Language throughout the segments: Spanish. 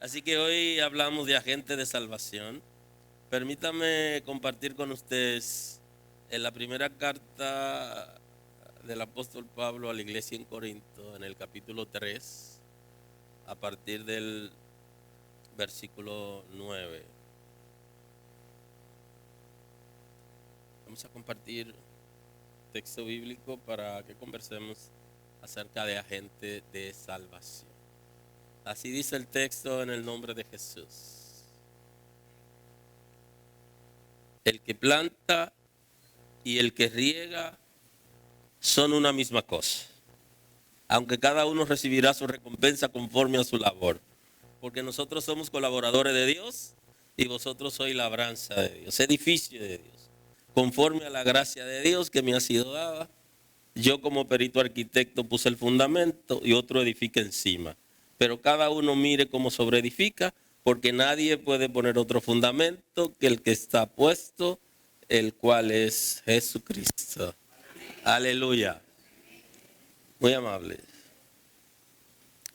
Así que hoy hablamos de agentes de salvación. Permítame compartir con ustedes en la primera carta del apóstol Pablo a la iglesia en Corinto, en el capítulo 3, a partir del versículo 9. Vamos a compartir texto bíblico para que conversemos acerca de agentes de salvación. Así dice el texto en el nombre de Jesús. El que planta y el que riega son una misma cosa, aunque cada uno recibirá su recompensa conforme a su labor. Porque nosotros somos colaboradores de Dios y vosotros sois labranza de Dios, edificio de Dios, conforme a la gracia de Dios que me ha sido dada. Yo como perito arquitecto puse el fundamento y otro edifica encima. Pero cada uno mire cómo sobreedifica, porque nadie puede poner otro fundamento que el que está puesto, el cual es Jesucristo. Aleluya. Muy amable.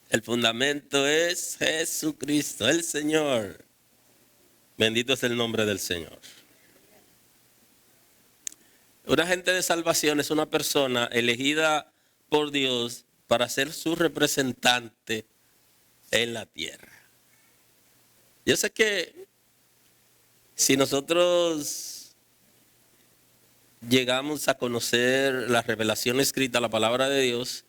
El fundamento es Jesucristo, el Señor. Bendito es el nombre del Señor. Un agente de salvación es una persona elegida por Dios para ser su representante en la tierra. Yo sé que si nosotros llegamos a conocer la revelación escrita, la palabra de Dios,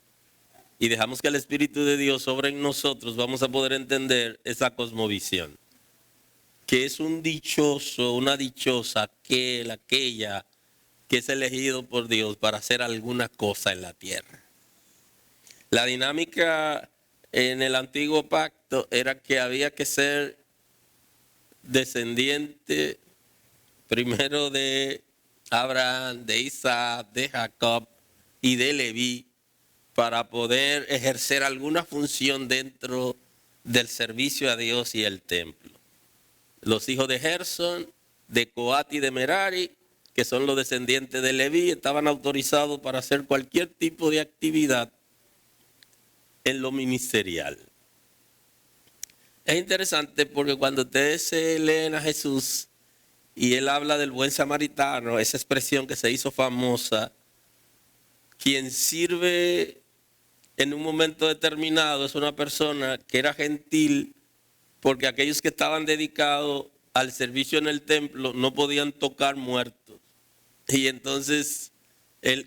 y dejamos que el Espíritu de Dios sobre en nosotros, vamos a poder entender esa cosmovisión. Que es un dichoso, una dichosa, aquella que es elegido por Dios para hacer alguna cosa en la tierra. La dinámica en el antiguo pacto era que había que ser descendiente primero de Abraham, de Isaac, de Jacob y de Leví para poder ejercer alguna función dentro del servicio a Dios y el templo. Los hijos de Gerson, de Coat y de Merari, que son los descendientes de Leví, estaban autorizados para hacer cualquier tipo de actividad en lo ministerial. Es interesante porque cuando ustedes se leen a Jesús y él habla del buen samaritano, esa expresión que se hizo famosa, quien sirve en un momento determinado es una persona que era gentil, porque aquellos que estaban dedicados al servicio en el templo no podían tocar muertos. Y entonces,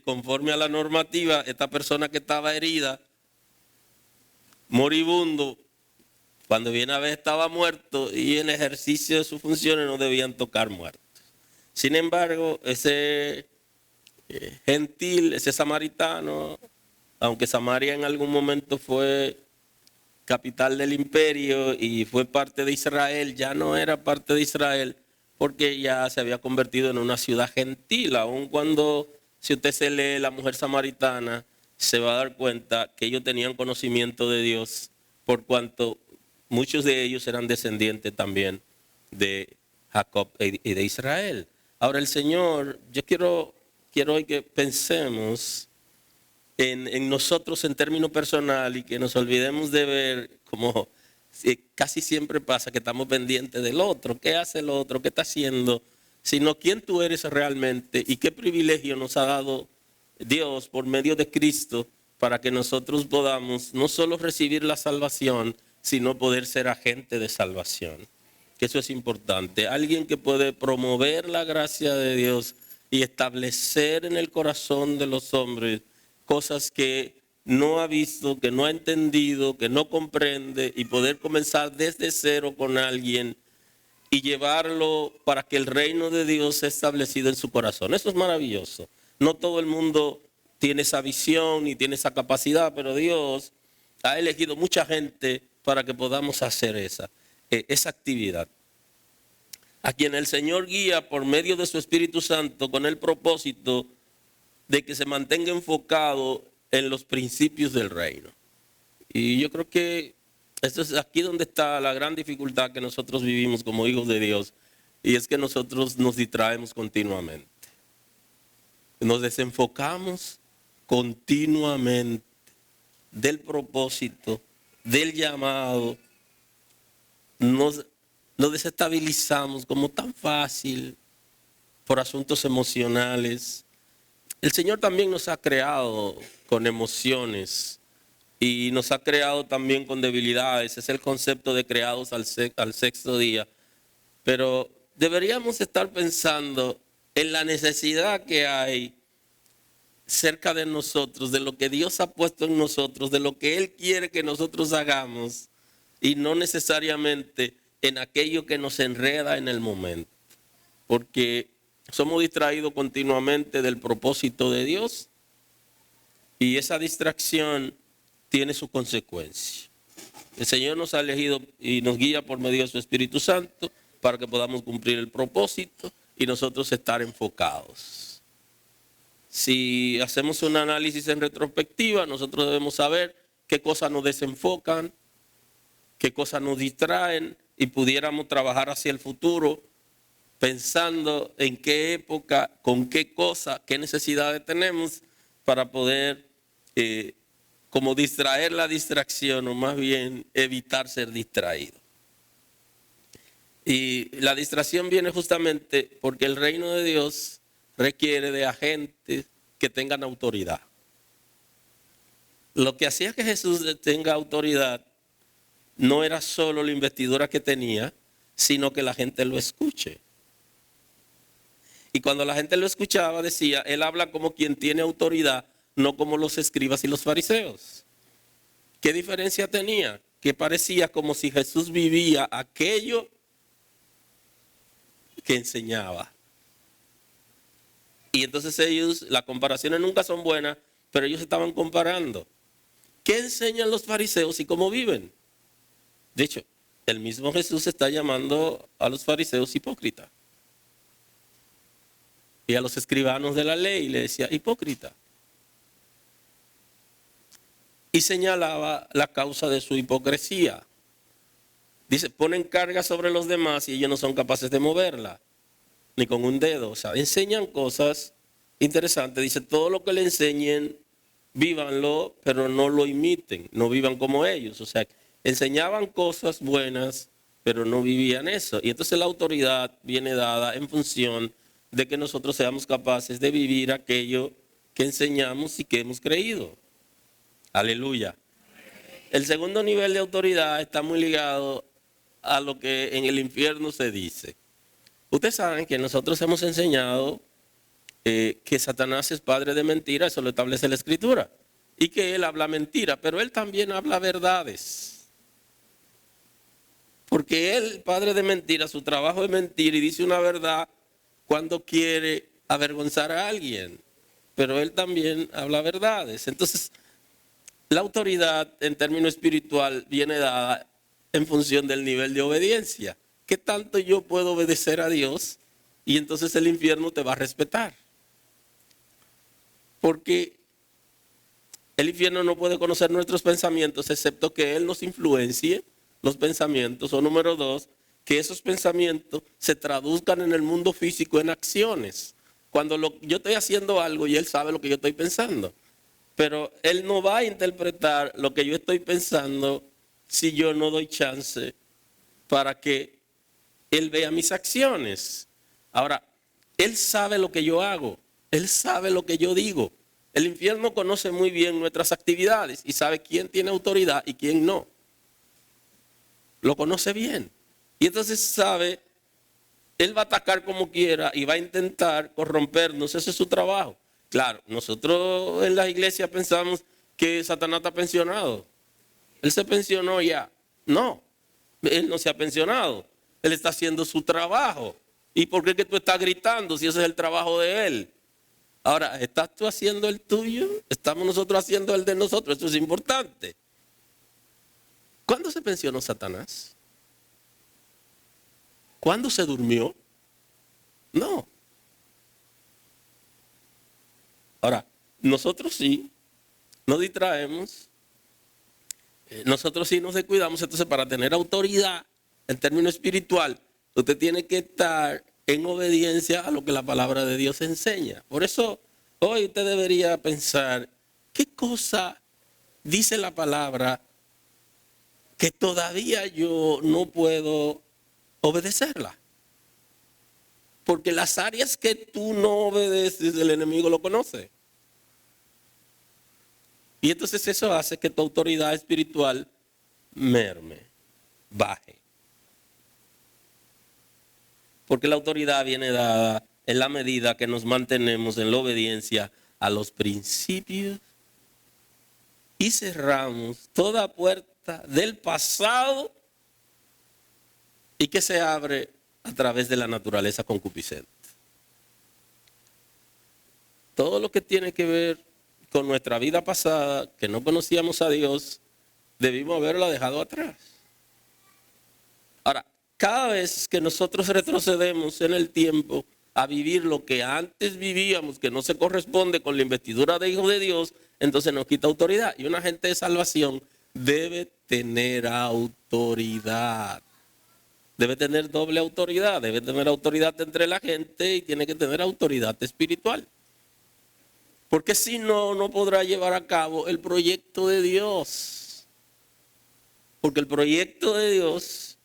conforme a la normativa, esta persona que estaba herida, moribundo, cuando viene a ver estaba muerto y en ejercicio de sus funciones no debían tocar muertos. Sin embargo, ese gentil, ese samaritano, aunque Samaria en algún momento fue capital del imperio y fue parte de Israel, ya no era parte de Israel porque ya se había convertido en una ciudad gentil. Aun cuando, si usted se lee la mujer samaritana, se va a dar cuenta que ellos tenían conocimiento de Dios, por cuanto muchos de ellos eran descendientes también de Jacob y de Israel. Ahora el Señor, yo quiero hoy que pensemos en nosotros en términos personal y que nos olvidemos de ver como casi siempre pasa que estamos pendientes del otro, qué hace el otro, qué está haciendo, sino quién tú eres realmente y qué privilegio nos ha dado Dios por medio de Cristo para que nosotros podamos no solo recibir la salvación, sino poder ser agente de salvación. Que eso es importante. Alguien que puede promover la gracia de Dios y establecer en el corazón de los hombres cosas que no ha visto, que no ha entendido, que no comprende, y poder comenzar desde cero con alguien y llevarlo para que el reino de Dios sea establecido en su corazón. Eso es maravilloso. No todo el mundo tiene esa visión ni tiene esa capacidad, pero Dios ha elegido mucha gente para que podamos hacer esa actividad. A quien el Señor guía por medio de su Espíritu Santo con el propósito de que se mantenga enfocado en los principios del reino. Y yo creo que esto es aquí donde está la gran dificultad que nosotros vivimos como hijos de Dios, y es que nosotros nos distraemos continuamente. Nos desenfocamos continuamente del propósito, del llamado, nos desestabilizamos como tan fácil por asuntos emocionales. El Señor también nos ha creado con emociones y nos ha creado también con debilidades. Es el concepto de creados al sexto día. Pero deberíamos estar pensando en la necesidad que hay cerca de nosotros, de lo que Dios ha puesto en nosotros, de lo que Él quiere que nosotros hagamos y no necesariamente en aquello que nos enreda en el momento. Porque somos distraídos continuamente del propósito de Dios y esa distracción tiene su consecuencia. El Señor nos ha elegido y nos guía por medio de su Espíritu Santo para que podamos cumplir el propósito y nosotros estar enfocados. Si hacemos un análisis en retrospectiva, nosotros debemos saber qué cosas nos desenfocan, qué cosas nos distraen y pudiéramos trabajar hacia el futuro pensando en qué época, con qué cosa, qué necesidades tenemos para poder como distraer la distracción o más bien evitar ser distraído. Y la distracción viene justamente porque el reino de Dios requiere de agentes que tengan autoridad. Lo que hacía que Jesús tenga autoridad no era solo la investidura que tenía, sino que la gente lo escuche. Y cuando la gente lo escuchaba decía, él habla como quien tiene autoridad, no como los escribas y los fariseos. ¿Qué diferencia tenía? Que parecía como si Jesús vivía aquello que enseñaba. Y entonces ellos, las comparaciones nunca son buenas, pero ellos estaban comparando. ¿Qué enseñan los fariseos y cómo viven? De hecho, el mismo Jesús está llamando a los fariseos hipócritas. Y a los escribanos de la ley le decía hipócrita. Y señalaba la causa de su hipocresía. Dice, ponen carga sobre los demás y ellos no son capaces de moverla, ni con un dedo. O sea, enseñan cosas interesantes. Dice, todo lo que le enseñen, vívanlo, pero no lo imiten, no vivan como ellos. O sea, enseñaban cosas buenas, pero no vivían eso. Y entonces la autoridad viene dada en función de que nosotros seamos capaces de vivir aquello que enseñamos y que hemos creído. Aleluya. El segundo nivel de autoridad está muy ligado a lo que en el infierno se dice. Ustedes saben que nosotros hemos enseñado que Satanás es padre de mentira, eso lo establece la Escritura, y que él habla mentira, pero él también habla verdades. Porque él, padre de mentira, su trabajo es mentir y dice una verdad cuando quiere avergonzar a alguien, pero él también habla verdades. Entonces, la autoridad en términos espiritual viene dada en función del nivel de obediencia. ¿Qué tanto yo puedo obedecer a Dios? Y entonces el infierno te va a respetar. Porque el infierno no puede conocer nuestros pensamientos excepto que Él nos influencie los pensamientos. O número dos, que esos pensamientos se traduzcan en el mundo físico en acciones. Cuando yo estoy haciendo algo y Él sabe lo que yo estoy pensando. Pero Él no va a interpretar lo que yo estoy pensando si yo no doy chance para que Él vea mis acciones. Ahora, Él sabe lo que yo hago. Él sabe lo que yo digo. El infierno conoce muy bien nuestras actividades y sabe quién tiene autoridad y quién no. Lo conoce bien. Y entonces sabe, Él va a atacar como quiera y va a intentar corrompernos. Ese es su trabajo. Claro, nosotros en la iglesia pensamos que Satanás está pensionado. Él se pensionó ya. No, él no se ha pensionado. Él está haciendo su trabajo. ¿Y por qué es que tú estás gritando si ese es el trabajo de él? Ahora, ¿estás tú haciendo el tuyo? ¿Estamos nosotros haciendo el de nosotros? Eso es importante. ¿Cuándo se pensionó Satanás? ¿Cuándo se durmió? No. Ahora, nosotros sí nos distraemos, nosotros sí nos descuidamos. Entonces, para tener autoridad en términos espiritual, usted tiene que estar en obediencia a lo que la palabra de Dios enseña. Por eso, hoy usted debería pensar, ¿qué cosa dice la palabra que todavía yo no puedo obedecerla. Porque las áreas que tú no obedeces, el enemigo lo conoce. Y entonces eso hace que tu autoridad espiritual merme, baje. Porque la autoridad viene dada en la medida que nos mantenemos en la obediencia a los principios y cerramos toda puerta del pasado y que se abre a través de la naturaleza concupiscente. Todo lo que tiene que ver con nuestra vida pasada, que no conocíamos a Dios, debimos haberla dejado atrás. Ahora, cada vez que nosotros retrocedemos en el tiempo a vivir lo que antes vivíamos, que no se corresponde con la investidura de hijo de Dios, entonces nos quita autoridad. Y un agente de salvación debe tener autoridad. Debe tener doble autoridad. Debe tener autoridad entre la gente y tiene que tener autoridad espiritual. Porque si no, no podrá llevar a cabo el proyecto de Dios. Porque el proyecto de Dios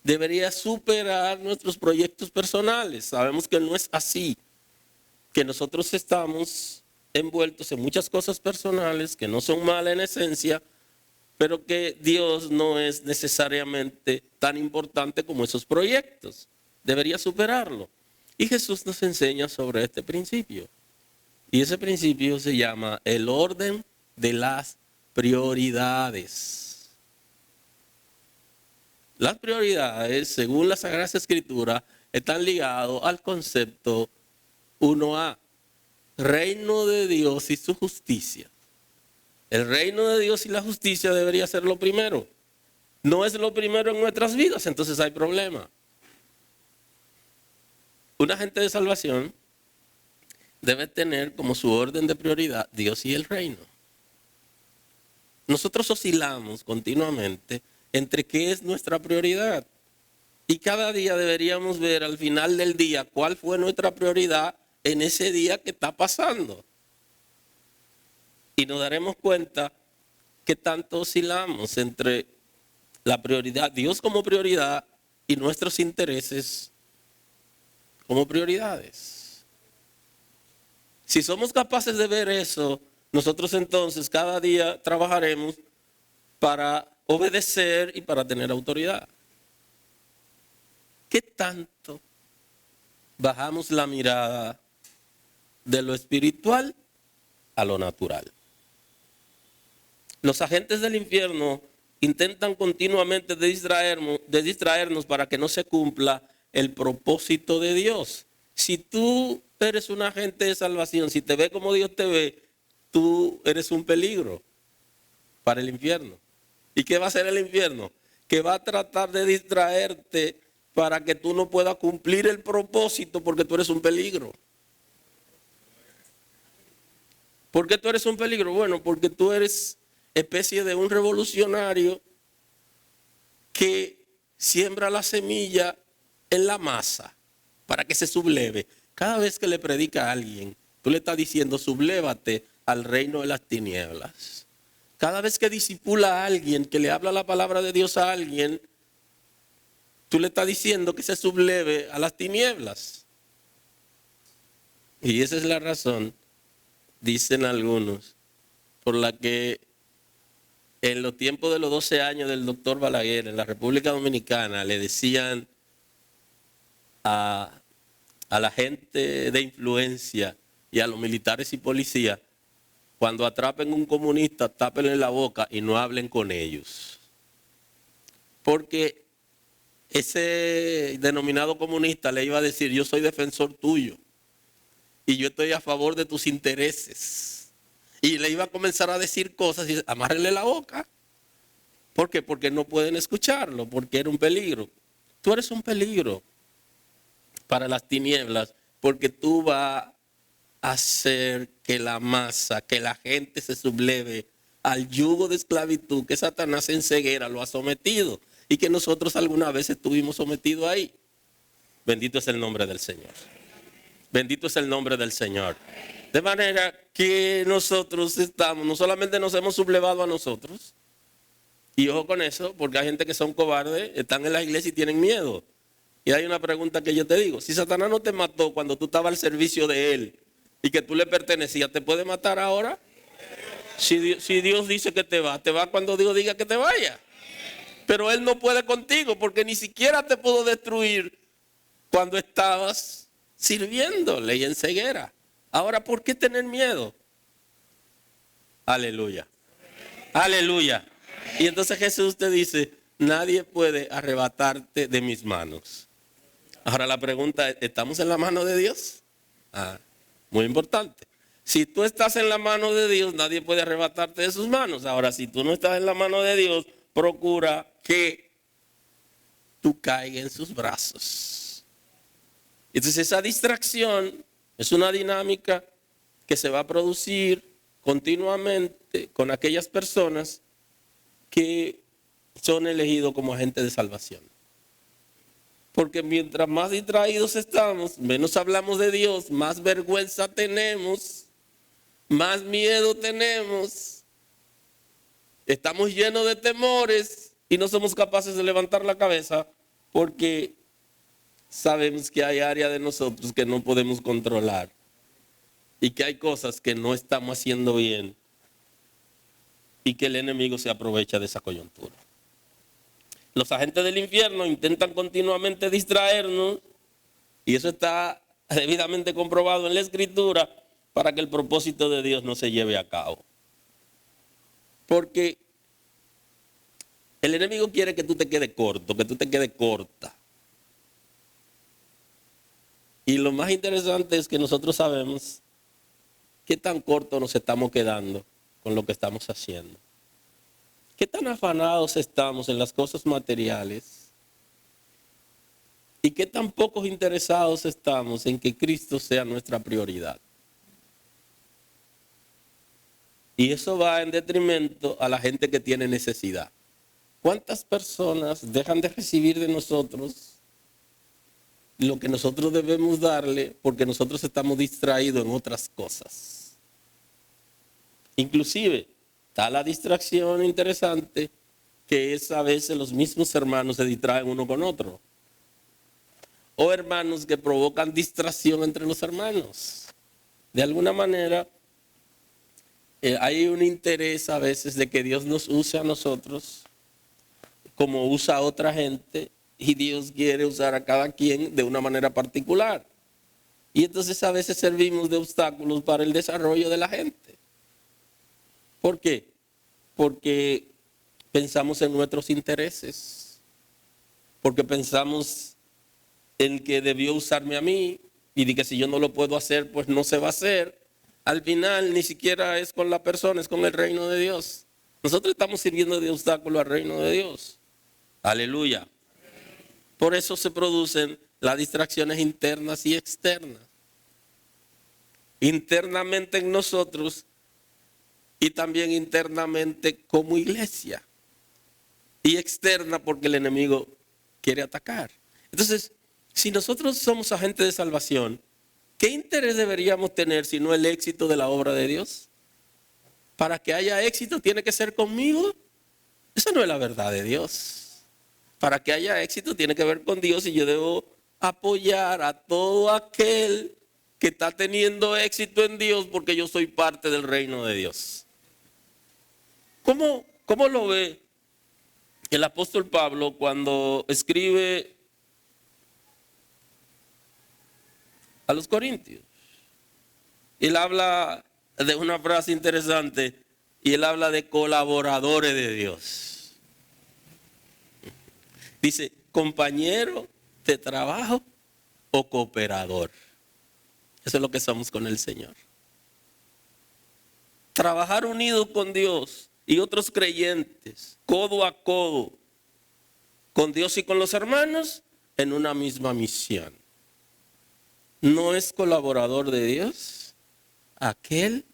debería superar nuestros proyectos personales. Sabemos que no es así, que nosotros estamos envueltos en muchas cosas personales que no son malas en esencia, pero que Dios no es necesariamente tan importante como esos proyectos. Debería superarlo. Y Jesús nos enseña sobre este principio. Y ese principio se llama el orden de las prioridades. Las prioridades, según la Sagrada Escritura, están ligadas al concepto 1A, reino de Dios y su justicia. El reino de Dios y la justicia debería ser lo primero. No es lo primero en nuestras vidas, entonces hay problema. Un agente de salvación debe tener como su orden de prioridad Dios y el reino. Nosotros oscilamos continuamente entre qué es nuestra prioridad. Y cada día deberíamos ver al final del día cuál fue nuestra prioridad en ese día que está pasando. Y nos daremos cuenta que tanto oscilamos entre la prioridad, Dios como prioridad, y nuestros intereses como prioridades. Si somos capaces de ver eso, nosotros entonces cada día trabajaremos para obedecer y para tener autoridad. ¿Qué tanto bajamos la mirada de lo espiritual a lo natural? Los agentes del infierno intentan continuamente distraernos para que no se cumpla el propósito de Dios. Si tú eres un agente de salvación, si te ve como Dios te ve, tú eres un peligro para el infierno. ¿Y qué va a hacer el infierno? Que va a tratar de distraerte para que tú no puedas cumplir el propósito porque tú eres un peligro. ¿Por qué tú eres un peligro? Bueno, porque tú eres especie de un revolucionario que siembra la semilla en la masa para que se subleve. Cada vez que le predica a alguien, tú le estás diciendo, sublévate al reino de las tinieblas. Cada vez que disipula a alguien, que le habla la palabra de Dios a alguien, tú le estás diciendo que se subleve a las tinieblas. Y esa es la razón, dicen algunos, por la que en los tiempos de los 12 años del doctor Balaguer en la República Dominicana le decían a la gente de influencia y a los militares y policías, cuando atrapen a un comunista, tápenle la boca y no hablen con ellos. Porque ese denominado comunista le iba a decir, yo soy defensor tuyo y yo estoy a favor de tus intereses. Y le iba a comenzar a decir cosas y amárrenle la boca. ¿Por qué? Porque no pueden escucharlo, porque era un peligro. Tú eres un peligro para las tinieblas, porque tú vas a hacer que la masa, que la gente se subleve al yugo de esclavitud que Satanás en ceguera lo ha sometido y que nosotros alguna vez estuvimos sometidos ahí. Bendito es el nombre del Señor. Bendito es el nombre del Señor. De manera que nosotros estamos, no solamente nos hemos sublevado a nosotros Y ojo con eso, porque hay gente que son cobardes, están en la iglesia y tienen miedo. Y hay una pregunta que yo te digo, si Satanás no te mató cuando tú estabas al servicio de él y que tú le pertenecías, ¿te puede matar ahora? Si Dios dice que te va cuando Dios diga que te vaya. Pero él no puede contigo porque ni siquiera te pudo destruir cuando estabas sirviéndole y en ceguera. Ahora, ¿por qué tener miedo? Aleluya. Aleluya. Y entonces Jesús te dice, nadie puede arrebatarte de mis manos. Ahora la pregunta es, ¿estamos en la mano de Dios? Muy importante. Si tú estás en la mano de Dios, nadie puede arrebatarte de sus manos. Ahora, si tú no estás en la mano de Dios, procura que tú caigas en sus brazos. Entonces esa distracción es una dinámica que se va a producir continuamente con aquellas personas que son elegidos como agentes de salvación. Porque mientras más distraídos estamos, menos hablamos de Dios, más vergüenza tenemos, más miedo tenemos, estamos llenos de temores y no somos capaces de levantar la cabeza porque sabemos que hay áreas de nosotros que no podemos controlar y que hay cosas que no estamos haciendo bien y que el enemigo se aprovecha de esa coyuntura. Los agentes del infierno intentan continuamente distraernos y eso está debidamente comprobado en la Escritura para que el propósito de Dios no se lleve a cabo. Porque el enemigo quiere que tú te quedes corto, que tú te quedes corta. Y lo más interesante es que nosotros sabemos qué tan corto nos estamos quedando con lo que estamos haciendo. ¿Qué tan afanados estamos en las cosas materiales? ¿Y qué tan pocos interesados estamos en que Cristo sea nuestra prioridad? Y eso va en detrimento a la gente que tiene necesidad. ¿Cuántas personas dejan de recibir de nosotros lo que nosotros debemos darle porque nosotros estamos distraídos en otras cosas? Inclusive, está la distracción interesante que es a veces los mismos hermanos se distraen uno con otro. O hermanos que provocan distracción entre los hermanos. De alguna manera, hay un interés a veces de que Dios nos use a nosotros como usa a otra gente y Dios quiere usar a cada quien de una manera particular. Y entonces a veces servimos de obstáculos para el desarrollo de la gente. ¿Por qué? Porque pensamos en nuestros intereses, porque pensamos en que debió usarme a mí y de que si yo no lo puedo hacer, pues no se va a hacer. Al final ni siquiera es con la persona, es con el reino de Dios. Nosotros estamos sirviendo de obstáculo al reino de Dios. Aleluya. Por eso se producen las distracciones internas y externas. Internamente en nosotros y también internamente como iglesia. Y externa porque el enemigo quiere atacar. Entonces, si nosotros somos agentes de salvación, ¿qué interés deberíamos tener si no el éxito de la obra de Dios? Para que haya éxito tiene que ser conmigo. Eso no es la verdad de Dios. Para que haya éxito tiene que ver con Dios y yo debo apoyar a todo aquel que está teniendo éxito en Dios porque yo soy parte del reino de Dios. ¿Cómo lo ve el apóstol Pablo cuando escribe a los Corintios? Él habla de una frase interesante y él habla de colaboradores de Dios. Dice, compañero de trabajo o cooperador. Eso es lo que somos con el Señor. Trabajar unidos con Dios y otros creyentes, codo a codo, con Dios y con los hermanos, en una misma misión. ¿No es colaborador de Dios aquel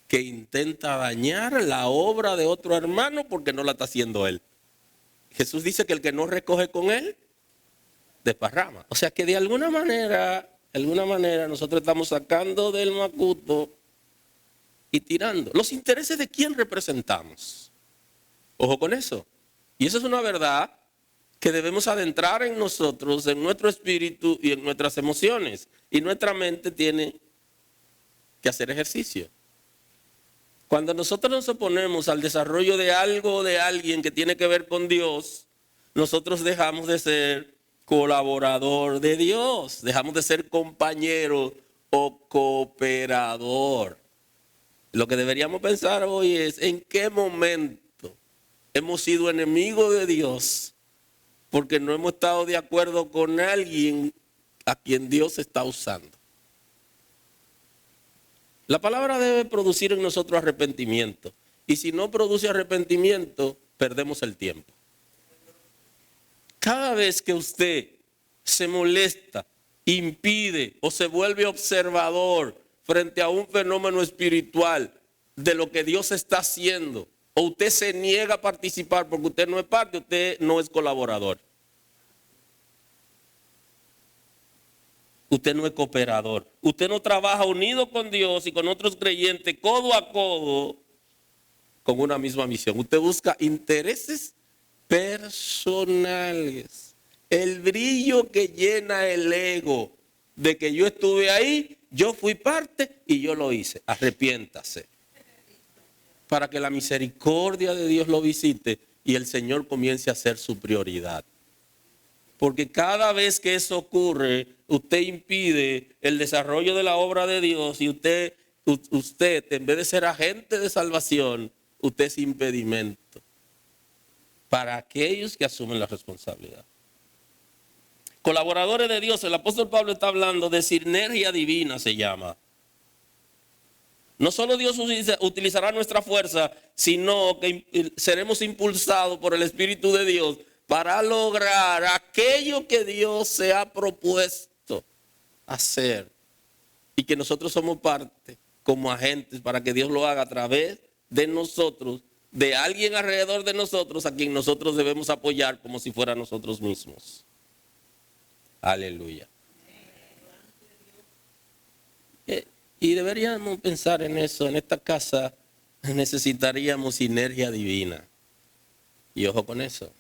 que intenta dañar la obra de otro hermano porque no la está haciendo él? Jesús dice que el que no recoge con él, desparrama. O sea que de alguna manera nosotros estamos sacando del macuto y tirando. ¿Los intereses de quién representamos? Ojo con eso. Y eso es una verdad que debemos adentrar en nosotros, en nuestro espíritu y en nuestras emociones. Y nuestra mente tiene que hacer ejercicio. Cuando nosotros nos oponemos al desarrollo de algo o de alguien que tiene que ver con Dios, nosotros dejamos de ser colaborador de Dios, dejamos de ser compañero o cooperador. Lo que deberíamos pensar hoy es en qué momento hemos sido enemigos de Dios porque no hemos estado de acuerdo con alguien a quien Dios está usando. La palabra debe producir en nosotros arrepentimiento. Y si no produce arrepentimiento, perdemos el tiempo. Cada vez que usted se molesta, impide o se vuelve observador frente a un fenómeno espiritual de lo que Dios está haciendo, o usted se niega a participar porque usted no es parte, usted no es colaborador. Usted no es cooperador. Usted no trabaja unido con Dios y con otros creyentes, codo a codo, con una misma misión. Usted busca intereses personales. El brillo que llena el ego de que yo estuve ahí, yo fui parte y yo lo hice. Arrepiéntase. Para que la misericordia de Dios lo visite y el Señor comience a ser su prioridad. Porque cada vez que eso ocurre, usted impide el desarrollo de la obra de Dios y usted en vez de ser agente de salvación, usted es impedimento para aquellos que asumen la responsabilidad. Colaboradores de Dios, el apóstol Pablo está hablando de sinergia divina, se llama. No solo Dios utilizará nuestra fuerza, sino que seremos impulsados por el Espíritu de Dios para lograr aquello que Dios se ha propuesto hacer. Y que nosotros somos parte como agentes para que Dios lo haga a través de nosotros, de alguien alrededor de nosotros a quien nosotros debemos apoyar como si fuera nosotros mismos. Aleluya. Y deberíamos pensar en eso. En esta casa necesitaríamos sinergia divina. Y ojo con eso.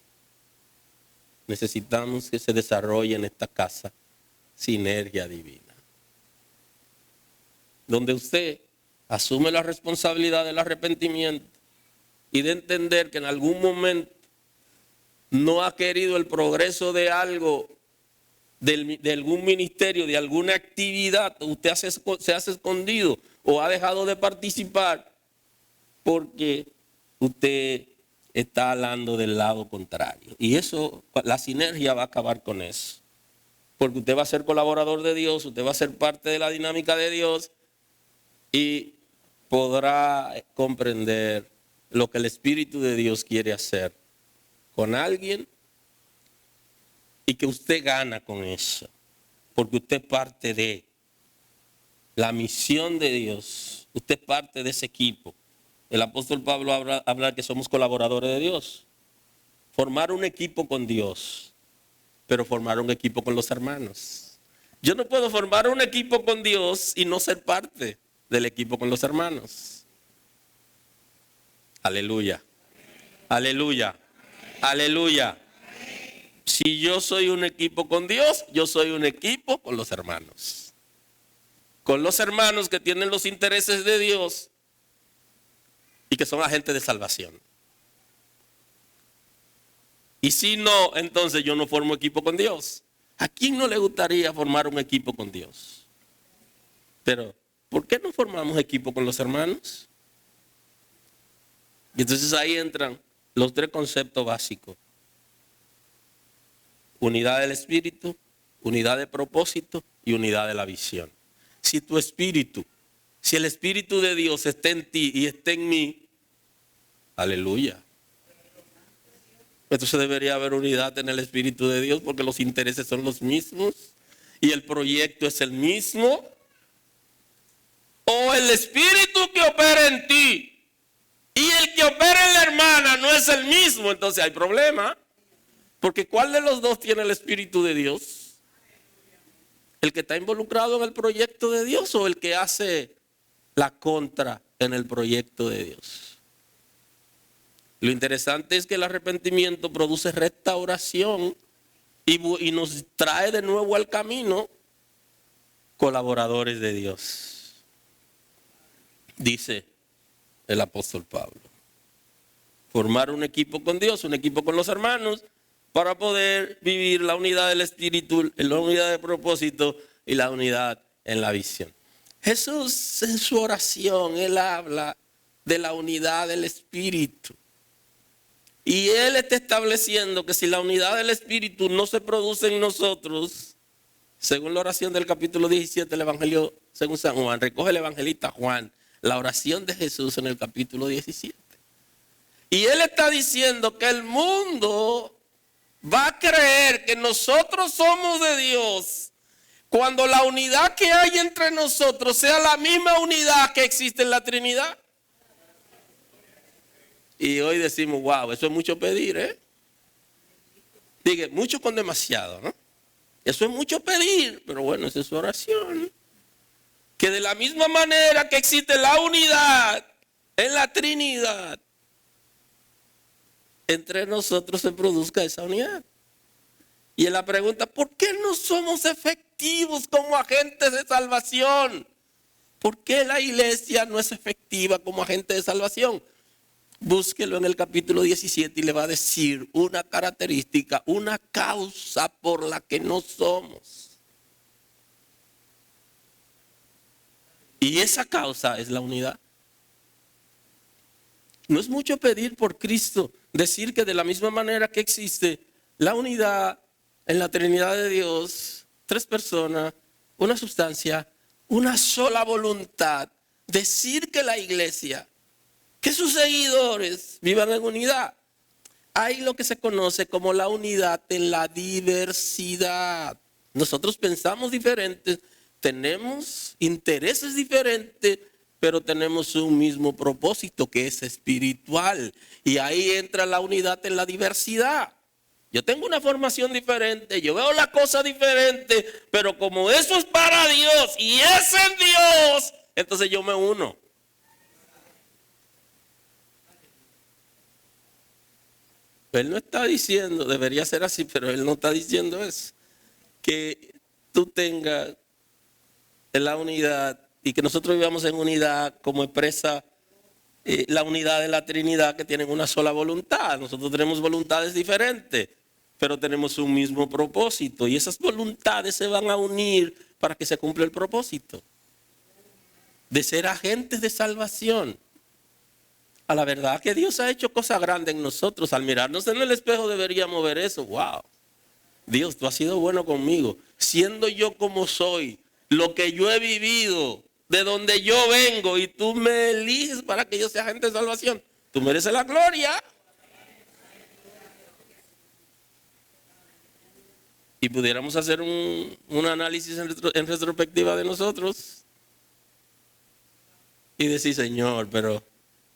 Necesitamos que se desarrolle en esta casa sinergia divina. Donde usted asume la responsabilidad del arrepentimiento y de entender que en algún momento no ha querido el progreso de algo, de algún ministerio, de alguna actividad, usted se hace escondido o ha dejado de participar porque usted está hablando del lado contrario. Y eso, la sinergia va a acabar con eso. Porque usted va a ser colaborador de Dios, usted va a ser parte de la dinámica de Dios y podrá comprender lo que el Espíritu de Dios quiere hacer con alguien y que usted gana con eso. Porque usted es parte de la misión de Dios. Usted es parte de ese equipo. El apóstol Pablo habla que somos colaboradores de Dios. Formar un equipo con Dios, pero formar un equipo con los hermanos. Yo no puedo formar un equipo con Dios y no ser parte del equipo con los hermanos. Aleluya. Aleluya. Aleluya. Si yo soy un equipo con Dios, yo soy un equipo con los hermanos. Con los hermanos que tienen los intereses de Dios y que son agentes de salvación. Y si no, entonces yo no formo equipo con Dios. ¿A quién no le gustaría formar un equipo con Dios? Pero, ¿por qué no formamos equipo con los hermanos? Y entonces ahí entran los tres conceptos básicos. Unidad del espíritu, unidad de propósito y unidad de la visión. Si tu espíritu, si el Espíritu de Dios está en ti y está en mí, aleluya. Entonces debería haber unidad en el Espíritu de Dios porque los intereses son los mismos y el proyecto es el mismo. O el Espíritu que opera en ti y el que opera en la hermana no es el mismo, entonces hay problema. Porque ¿cuál de los dos tiene el Espíritu de Dios? ¿El que está involucrado en el proyecto de Dios o el que hace la contra en el proyecto de Dios? Lo interesante es que el arrepentimiento produce restauración y nos trae de nuevo al camino colaboradores de Dios. Dice el apóstol Pablo. Formar un equipo con Dios, un equipo con los hermanos, para poder vivir la unidad del espíritu, la unidad de propósito y la unidad en la visión. Jesús en su oración, Él habla de la unidad del espíritu. Y Él está estableciendo que si la unidad del espíritu no se produce en nosotros, según la oración del capítulo 17 del Evangelio según San Juan, recoge el evangelista Juan, la oración de Jesús en el capítulo 17. Y Él está diciendo que el mundo va a creer que nosotros somos de Dios cuando la unidad que hay entre nosotros sea la misma unidad que existe en la Trinidad. Y hoy decimos, wow, eso es mucho pedir, ¿eh? Diga, mucho con demasiado, ¿no? Eso es mucho pedir, pero bueno, esa es su oración. Que de la misma manera que existe la unidad en la Trinidad, entre nosotros se produzca esa unidad. Y en la pregunta, ¿por qué no somos efectivos como agentes de salvación? ¿Por qué la iglesia no es efectiva como agente de salvación? Búsquelo en el capítulo 17 y le va a decir una característica, una causa por la que no somos. Y esa causa es la unidad. No es mucho pedir por Cristo, decir que de la misma manera que existe la unidad en la Trinidad de Dios, tres personas, una sustancia, una sola voluntad, decir que la iglesia, que sus seguidores vivan en unidad. Hay lo que se conoce como la unidad en la diversidad. Nosotros pensamos diferentes, tenemos intereses diferentes, pero tenemos un mismo propósito que es espiritual. Y ahí entra la unidad en la diversidad. Yo tengo una formación diferente, yo veo la cosa diferente, pero como eso es para Dios y es en Dios, entonces yo me uno. Él no está diciendo, debería ser así, pero Él no está diciendo eso. Que tú tengas la unidad y que nosotros vivamos en unidad como expresa la unidad de la Trinidad, que tienen una sola voluntad. Nosotros tenemos voluntades diferentes, pero tenemos un mismo propósito. Y esas voluntades se van a unir para que se cumpla el propósito de ser agentes de salvación. A la verdad que Dios ha hecho cosas grandes en nosotros. Al mirarnos en el espejo deberíamos ver eso. Wow. Dios, tú has sido bueno conmigo. Siendo yo como soy, lo que yo he vivido, de donde yo vengo, y tú me eliges para que yo sea agente de salvación. Tú mereces la gloria. Y pudiéramos hacer un análisis en retrospectiva de nosotros. Y decir, Señor, pero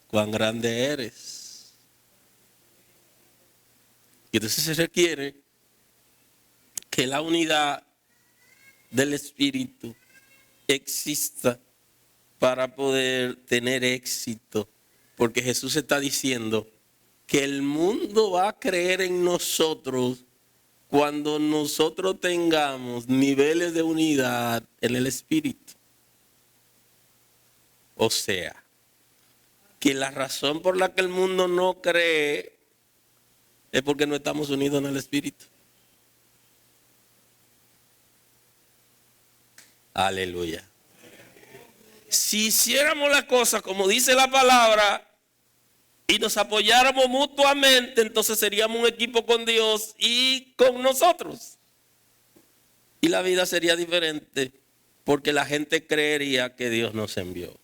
cuán grande eres. Y entonces se requiere que la unidad del Espíritu exista para poder tener éxito. Porque Jesús está diciendo que el mundo va a creer en nosotros cuando nosotros tengamos niveles de unidad en el Espíritu. O sea, que la razón por la que el mundo no cree es porque no estamos unidos en el Espíritu. Aleluya. Si hiciéramos la cosa como dice la palabra y nos apoyáramos mutuamente, entonces seríamos un equipo con Dios y con nosotros. Y la vida sería diferente porque la gente creería que Dios nos envió.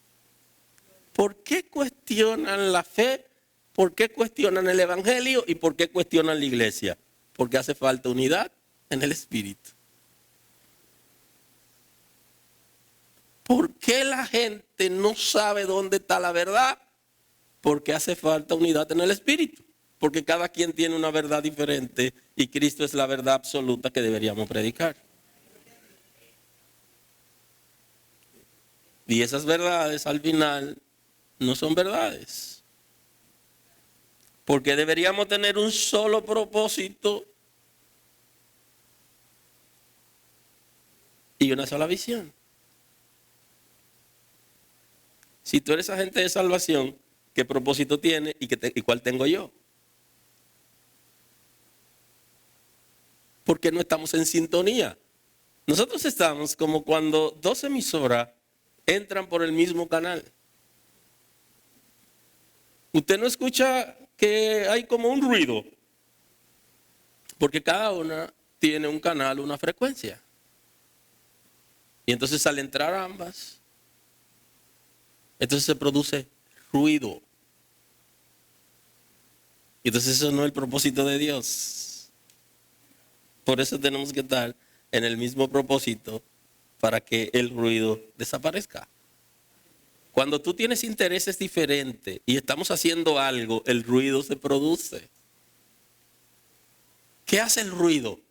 ¿Por qué cuestionan la fe? ¿Por qué cuestionan el evangelio? ¿Y por qué cuestionan la iglesia? Porque hace falta unidad en el Espíritu. ¿Por qué la gente no sabe dónde está la verdad? Porque hace falta unidad en el Espíritu. Porque cada quien tiene una verdad diferente y Cristo es la verdad absoluta que deberíamos predicar. Y esas verdades al final no son verdades. Porque deberíamos tener un solo propósito y una sola visión. Si tú eres agente de salvación, ¿qué propósito tiene y cuál tengo yo? Porque no estamos en sintonía. Nosotros estamos como cuando dos emisoras entran por el mismo canal. Usted no escucha que hay como un ruido, porque cada una tiene un canal, una frecuencia. Y entonces al entrar ambas, entonces se produce ruido. Y entonces eso no es el propósito de Dios. Por eso tenemos que estar en el mismo propósito para que el ruido desaparezca. Cuando tú tienes intereses diferentes y estamos haciendo algo, el ruido se produce. ¿Qué hace el ruido?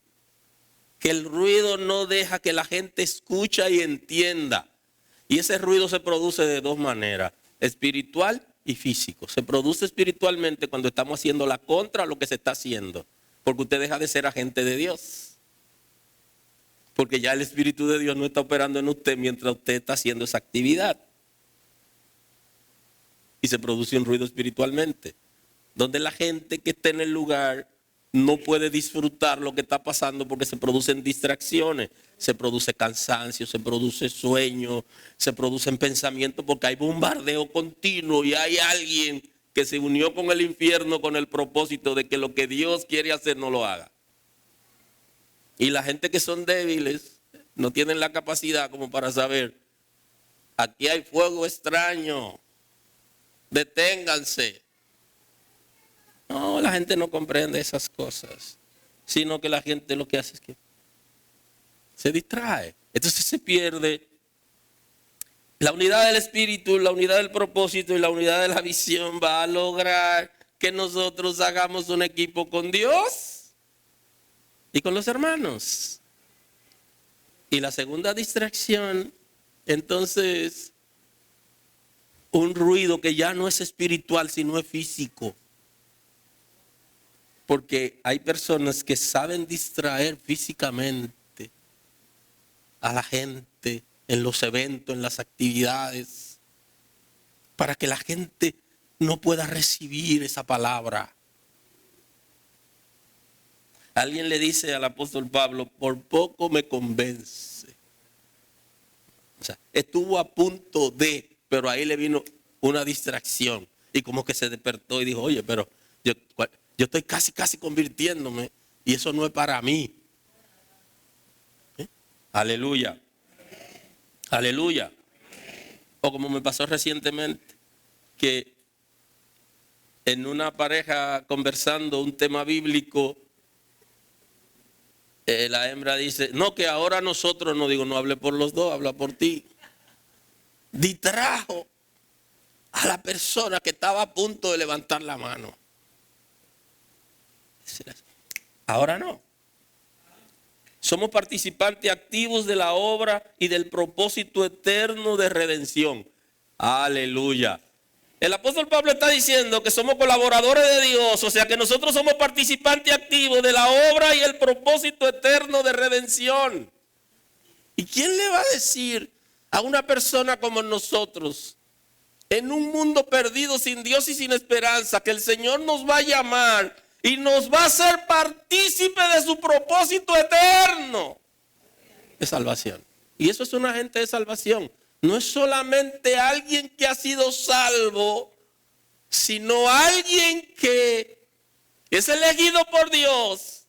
Que el ruido no deja que la gente escuche y entienda. Y ese ruido se produce de dos maneras, espiritual y físico. Se produce espiritualmente cuando estamos haciendo la contra a lo que se está haciendo, porque usted deja de ser agente de Dios. Porque ya el Espíritu de Dios no está operando en usted mientras usted está haciendo esa actividad. Y se produce un ruido espiritualmente, donde la gente que está en el lugar no puede disfrutar lo que está pasando porque se producen distracciones, se produce cansancio, se produce sueño, se producen pensamientos porque hay bombardeo continuo y hay alguien que se unió con el infierno con el propósito de que lo que Dios quiere hacer no lo haga. Y la gente que son débiles no tienen la capacidad como para saber, aquí hay fuego extraño, deténganse. No, la gente no comprende esas cosas, sino que la gente lo que hace es que se distrae. Entonces se pierde la unidad del espíritu, la unidad del propósito y la unidad de la visión. Va a lograr que nosotros hagamos un equipo con Dios y con los hermanos. Y la segunda distracción, entonces, un ruido que ya no es espiritual, sino es físico. Porque hay personas que saben distraer físicamente a la gente en los eventos, en las actividades, para que la gente no pueda recibir esa palabra. Alguien le dice al apóstol Pablo, por poco me convence. O sea, estuvo a punto de, pero ahí le vino una distracción. Y como que se despertó y dijo, oye, pero yo estoy casi convirtiéndome y eso no es para mí. Aleluya. Aleluya. O como me pasó recientemente, que en una pareja conversando un tema bíblico, la hembra dice, no, que ahora nosotros, no digo, no hable por los dos, habla por ti. Distrajo a la persona que estaba a punto de levantar la mano. Ahora no. Somos participantes activos de la obra y del propósito eterno de redención. Aleluya. El apóstol Pablo está diciendo que somos colaboradores de Dios, o sea que nosotros somos participantes activos de la obra y el propósito eterno de redención. ¿Y quién le va a decir a una persona como nosotros, en un mundo perdido sin Dios y sin esperanza, que el Señor nos va a llamar y nos va a hacer partícipe de su propósito eterno de salvación? Y eso es un agente de salvación. No es solamente alguien que ha sido salvo, sino alguien que es elegido por Dios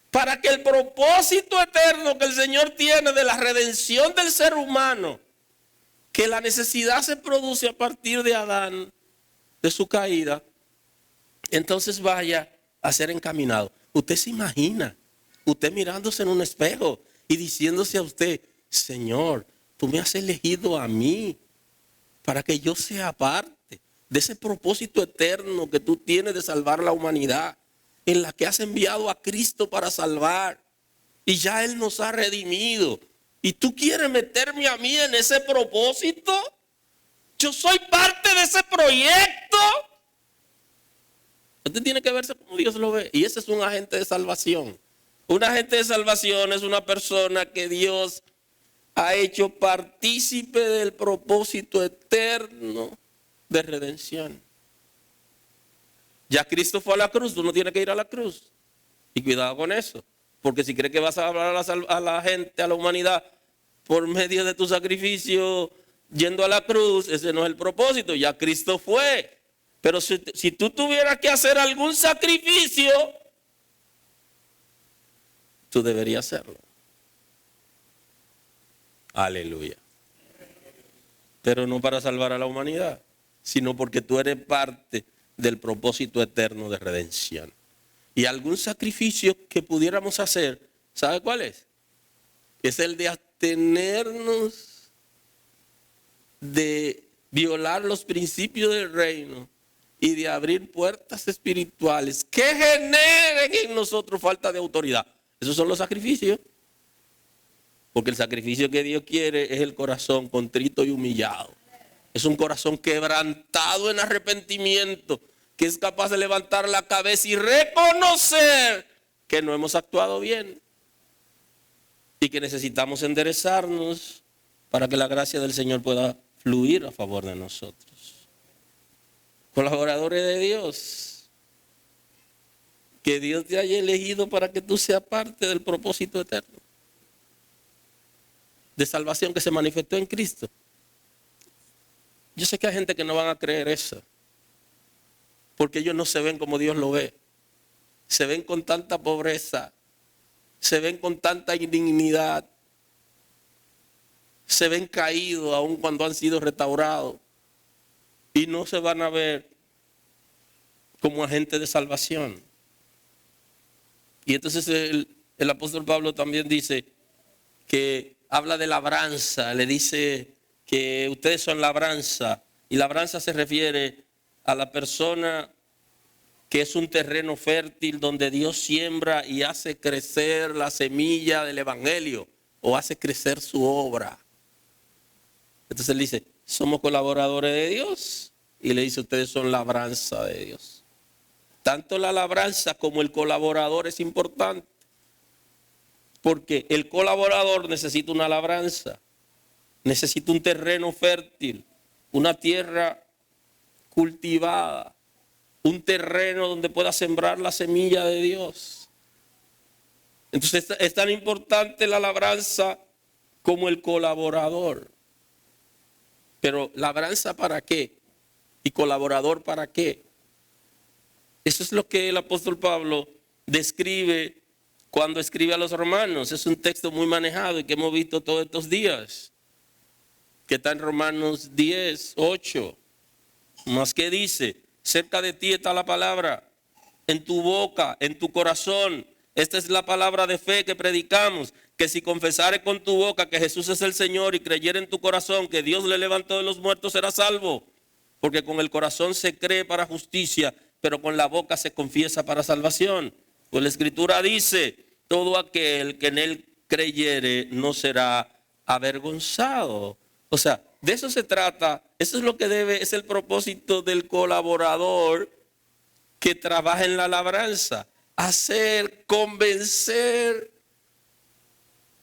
para que el propósito eterno que el Señor tiene de la redención del ser humano, que la necesidad se produce a partir de Adán, de su caída, entonces vaya a ser encaminado. Usted se imagina, usted mirándose en un espejo y diciéndose a usted, Señor, tú me has elegido a mí para que yo sea parte de ese propósito eterno que tú tienes de salvar la humanidad, en la que has enviado a Cristo para salvar. Y ya Él nos ha redimido. ¿Y tú quieres meterme a mí en ese propósito? Yo soy parte de ese proyecto. Usted tiene que verse como Dios lo ve. Y ese es un agente de salvación. Un agente de salvación es una persona que Dios ha hecho partícipe del propósito eterno de redención. Ya Cristo fue a la cruz, tú no tienes que ir a la cruz. Y cuidado con eso. Porque si crees que vas a hablar a la gente, a la humanidad, por medio de tu sacrificio, yendo a la cruz, ese no es el propósito. Ya Cristo fue. Pero si tú tuvieras que hacer algún sacrificio, tú deberías hacerlo. Aleluya. Pero no para salvar a la humanidad, sino porque tú eres parte del propósito eterno de redención. Y algún sacrificio que pudiéramos hacer, ¿sabe cuál es? Es el de abstenernos de violar los principios del reino y de abrir puertas espirituales que generen en nosotros falta de autoridad. Esos son los sacrificios. Porque el sacrificio que Dios quiere es el corazón contrito y humillado. Es un corazón quebrantado en arrepentimiento, que es capaz de levantar la cabeza y reconocer que no hemos actuado bien y que necesitamos enderezarnos para que la gracia del Señor pueda fluir a favor de nosotros. Colaboradores de Dios, que Dios te haya elegido para que tú seas parte del propósito eterno de salvación que se manifestó en Cristo. Yo sé que hay gente que no van a creer eso, porque ellos no se ven como Dios lo ve. Se ven con tanta pobreza, se ven con tanta indignidad, se ven caídos aun cuando han sido restaurados y no se van a ver como agentes de salvación. Y entonces el apóstol Pablo también dice que habla de labranza, le dice que ustedes son labranza, y labranza se refiere a la persona que es un terreno fértil donde Dios siembra y hace crecer la semilla del evangelio o hace crecer su obra. Entonces él dice, somos colaboradores de Dios, y le dice, ustedes son labranza de Dios. Tanto la labranza como el colaborador es importante, porque el colaborador necesita una labranza, necesita un terreno fértil, una tierra cultivada, un terreno donde pueda sembrar la semilla de Dios. Entonces es tan importante la labranza como el colaborador. Pero labranza ¿para qué? Y colaborador ¿para qué? Eso es lo que el apóstol Pablo describe cuando escribe a los romanos. Es un texto muy manejado y que hemos visto todos estos días, que está en Romanos 10, 8. Más que dice, cerca de ti está la palabra, en tu boca, en tu corazón. Esta es la palabra de fe que predicamos, que si confesares con tu boca que Jesús es el Señor y creyere en tu corazón que Dios le levantó de los muertos, serás salvo. Porque con el corazón se cree para justicia, pero con la boca se confiesa para salvación. Pues la Escritura dice, todo aquel que en él creyere no será avergonzado. O sea, de eso se trata. Eso es lo que es el propósito del colaborador que trabaja en la labranza. Hacer, convencer,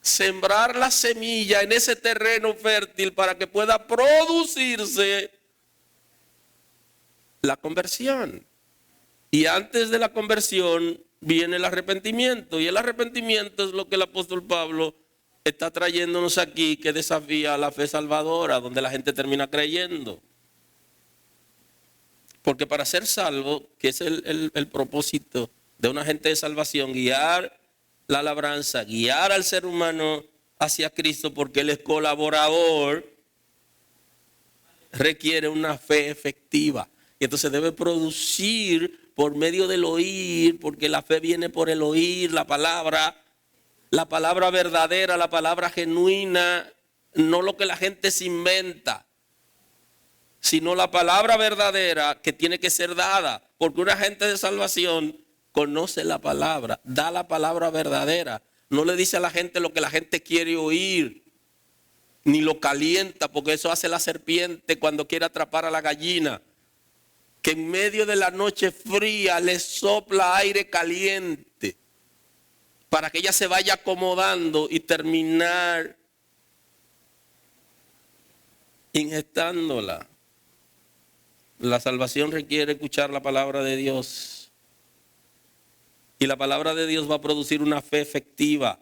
sembrar la semilla en ese terreno fértil para que pueda producirse la conversión. Y antes de la conversión viene el arrepentimiento. Y el arrepentimiento es lo que el apóstol Pablo está trayéndonos aquí, que desafía la fe salvadora, donde la gente termina creyendo. Porque para ser salvo, que es el propósito de un agente de salvación, guiar la labranza, guiar al ser humano hacia Cristo, porque Él es colaborador, requiere una fe efectiva. Y entonces debe producir por medio del oír, porque la fe viene por el oír, la palabra verdadera, la palabra genuina, no lo que la gente se inventa, sino la palabra verdadera que tiene que ser dada, porque un agente de salvación conoce la palabra, da la palabra verdadera, no le dice a la gente lo que la gente quiere oír, ni lo calienta, porque eso hace la serpiente cuando quiere atrapar a la gallina. que en medio de la noche fría le sopla aire caliente para que ella se vaya acomodando y terminar inyectándola. La salvación requiere escuchar la palabra de Dios. Y la palabra de Dios va a producir una fe efectiva.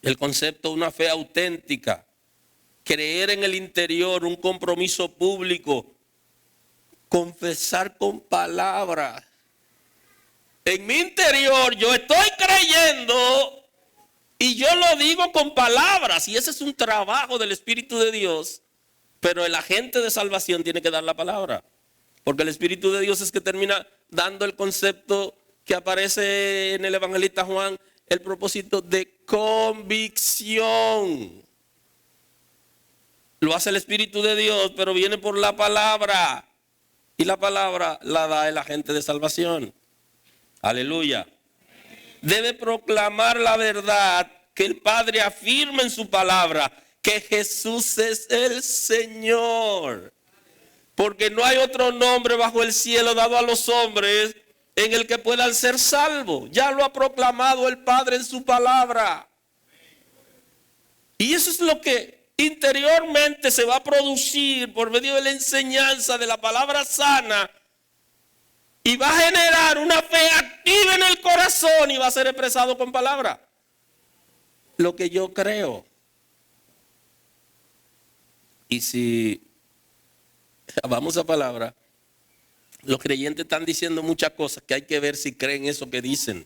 El concepto de una fe auténtica. Creer en el interior, un compromiso público. Confesar con palabras. En mi interior yo estoy creyendo y yo lo digo con palabras. Y ese es un trabajo del Espíritu de Dios. Pero el agente de salvación tiene que dar la palabra. Porque el Espíritu de Dios es que termina dando el concepto que aparece en el evangelista Juan, el propósito de convicción. Lo hace el Espíritu de Dios, pero viene por la palabra. Y la palabra la da el agente de salvación. Aleluya. Debe proclamar la verdad que el Padre afirma en su palabra, que Jesús es el Señor. Porque no hay otro nombre bajo el cielo dado a los hombres en el que puedan ser salvos. Ya lo ha proclamado el Padre en su palabra. Y eso es lo que interiormente se va a producir por medio de la enseñanza de la palabra sana. Y va a generar una fe activa en el corazón y va a ser expresado con palabra. Lo que yo creo. Y si vamos a palabra, los creyentes están diciendo muchas cosas que hay que ver si creen eso que dicen.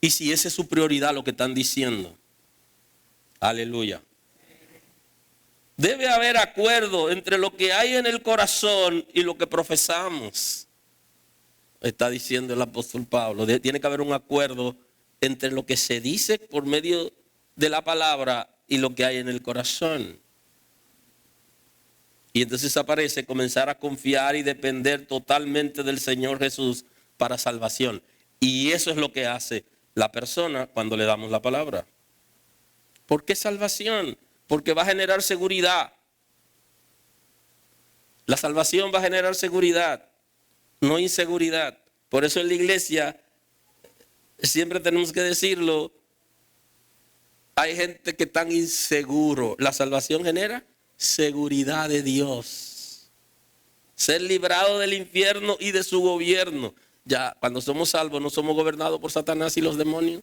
Y si esa es su prioridad lo que están diciendo. Aleluya. Debe haber acuerdo entre lo que hay en el corazón y lo que profesamos. Está diciendo el apóstol Pablo. Tiene que haber un acuerdo entre lo que se dice por medio de la palabra y lo que hay en el corazón. Y entonces aparece comenzar a confiar y depender totalmente del Señor Jesús para salvación. Y eso es lo que hace la persona cuando le damos la palabra. ¿Por qué salvación? Porque va a generar seguridad. La salvación va a generar seguridad, no inseguridad. Por eso en la iglesia, siempre tenemos que decirlo, hay gente que está inseguro. La salvación genera seguridad de Dios. Ser librado del infierno y de su gobierno. Ya cuando somos salvos no somos gobernados por Satanás y los demonios.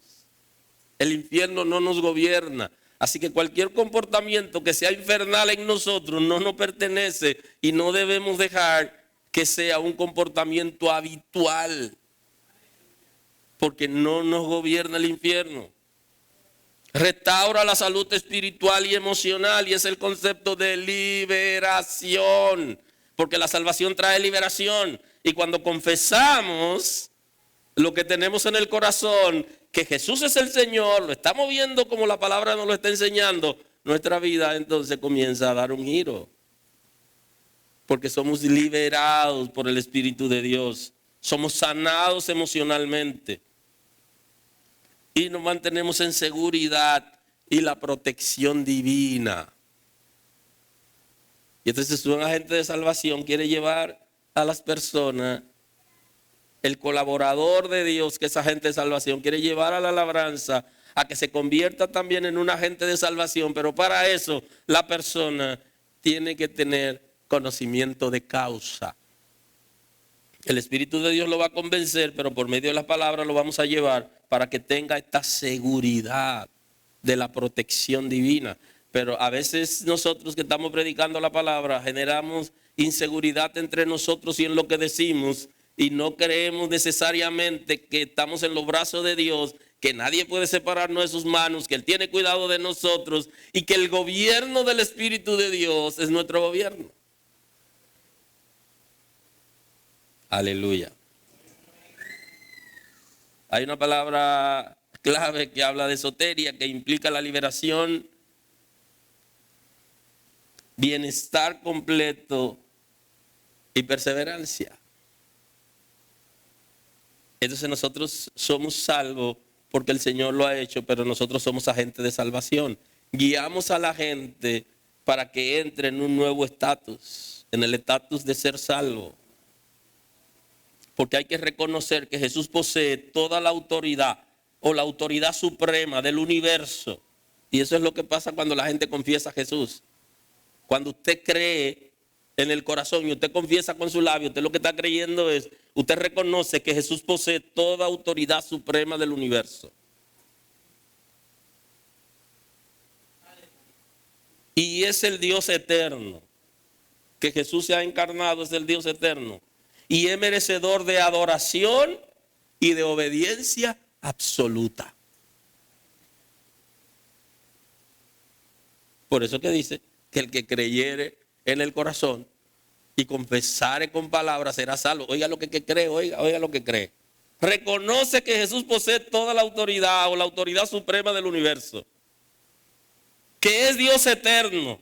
El infierno no nos gobierna. Así que cualquier comportamiento que sea infernal en nosotros no nos pertenece y no debemos dejar que sea un comportamiento habitual. Porque no nos gobierna el infierno. Restaura la salud espiritual y emocional y es el concepto de liberación. Porque la salvación trae liberación. Y cuando confesamos lo que tenemos en el corazón, que Jesús es el Señor, lo estamos viendo como la palabra nos lo está enseñando, nuestra vida entonces comienza a dar un giro. Porque somos liberados por el Espíritu de Dios. Somos sanados emocionalmente. Y nos mantenemos en seguridad y la protección divina. Y entonces un agente de salvación quiere llevar a las personas, el colaborador de Dios, que es agente de salvación, quiere llevar a la labranza a que se convierta también en un agente de salvación. Pero para eso la persona tiene que tener conocimiento de causa. El Espíritu de Dios lo va a convencer, pero por medio de la palabra lo vamos a llevar para que tenga esta seguridad de la protección divina. Pero a veces nosotros que estamos predicando la palabra generamos inseguridad entre nosotros y en lo que decimos y no creemos necesariamente que estamos en los brazos de Dios, que nadie puede separarnos de sus manos, que Él tiene cuidado de nosotros y que el gobierno del Espíritu de Dios es nuestro gobierno. Aleluya. Hay una palabra clave que habla de soteria, que implica la liberación, bienestar completo y perseverancia. Entonces nosotros somos salvos porque el Señor lo ha hecho, pero nosotros somos agentes de salvación. Guiamos a la gente para que entre en un nuevo estatus, en el estatus de ser salvo. Porque hay que reconocer que Jesús posee toda la autoridad o la autoridad suprema del universo. Y eso es lo que pasa cuando la gente confiesa a Jesús. Cuando usted cree en el corazón y usted confiesa con su labio, usted lo que está creyendo es, usted reconoce que Jesús posee toda autoridad suprema del universo. Y es el Dios eterno. Que Jesús se ha encarnado, es el Dios eterno. Y es merecedor de adoración y de obediencia absoluta. Por eso que dice que el que creyere en el corazón y confesare con palabras será salvo. Oiga lo que cree, oiga lo que cree. Reconoce que Jesús posee toda la autoridad o la autoridad suprema del universo. Que es Dios eterno.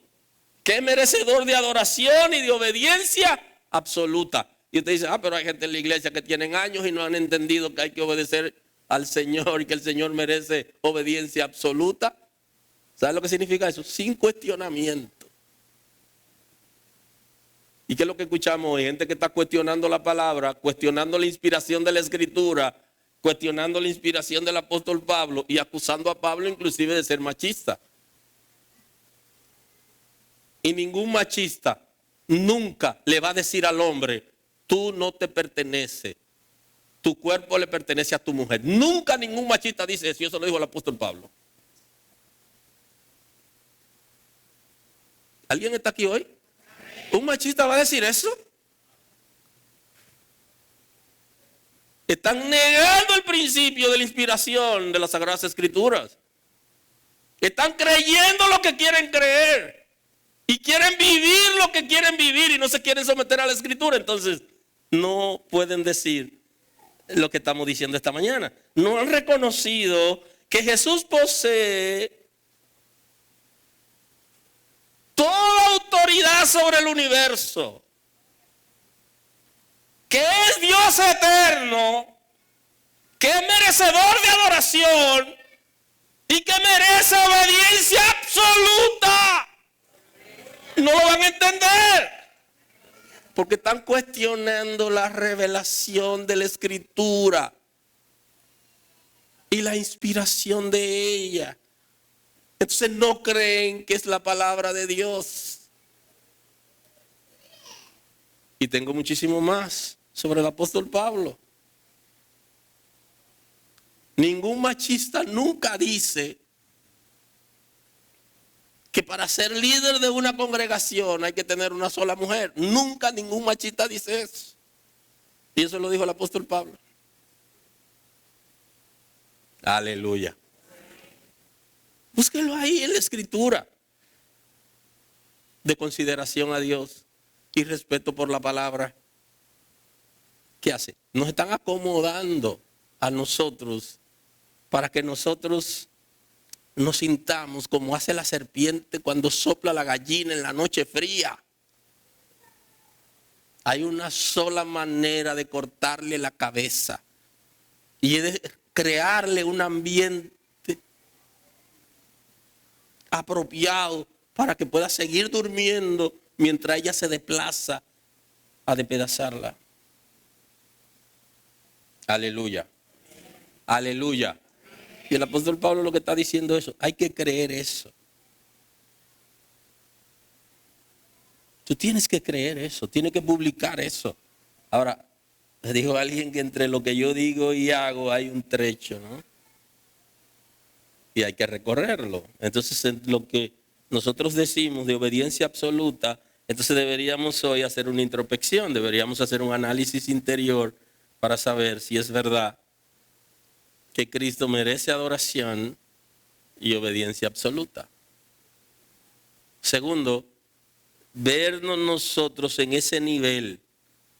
Que es merecedor de adoración y de obediencia absoluta. Y usted dice, pero hay gente en la iglesia que tienen años y no han entendido que hay que obedecer al Señor y que el Señor merece obediencia absoluta. ¿Sabe lo que significa eso? Sin cuestionamiento. ¿Y qué es lo que escuchamos hoy? Gente que está cuestionando la palabra, cuestionando la inspiración de la Escritura, cuestionando la inspiración del apóstol Pablo y acusando a Pablo inclusive de ser machista. Y ningún machista nunca le va a decir al hombre, tú no te perteneces, tu cuerpo le pertenece a tu mujer. Nunca ningún machista dice eso, y eso lo dijo el apóstol Pablo. ¿Alguien está aquí hoy? ¿Un machista va a decir eso? Están negando el principio de la inspiración de las Sagradas Escrituras. Están creyendo lo que quieren creer. Y quieren vivir lo que quieren vivir y no se quieren someter a la Escritura. Entonces, no pueden decir lo que estamos diciendo esta mañana. No han reconocido que Jesús posee toda autoridad sobre el universo. Que es Dios eterno. Que es merecedor de adoración. Y que merece obediencia absoluta. No lo van a entender. Porque están cuestionando la revelación de la Escritura y la inspiración de ella. Entonces no creen que es la palabra de Dios. Y tengo muchísimo más sobre el apóstol Pablo. Ningún machista nunca dice que para ser líder de una congregación hay que tener una sola mujer. Nunca ningún machista dice eso. Y eso lo dijo el apóstol Pablo. Aleluya. Búsquelo ahí en la Escritura. De consideración a Dios y respeto por la palabra. ¿Qué hace? Nos están acomodando a nosotros para que nosotros nos sintamos como hace la serpiente cuando sopla la gallina en la noche fría. Hay una sola manera de cortarle la cabeza y es de crearle un ambiente apropiado para que pueda seguir durmiendo mientras ella se desplaza a despedazarla. Aleluya. Aleluya. Y el apóstol Pablo lo que está diciendo es eso. Hay que creer eso. Tú tienes que creer eso. Tienes que publicar eso. Ahora, dijo alguien que entre lo que yo digo y hago hay un trecho, ¿no? Y hay que recorrerlo. Entonces, en lo que nosotros decimos de obediencia absoluta, entonces deberíamos hoy hacer una introspección. Deberíamos hacer un análisis interior para saber si es verdad que Cristo merece adoración y obediencia absoluta. Segundo, vernos nosotros en ese nivel.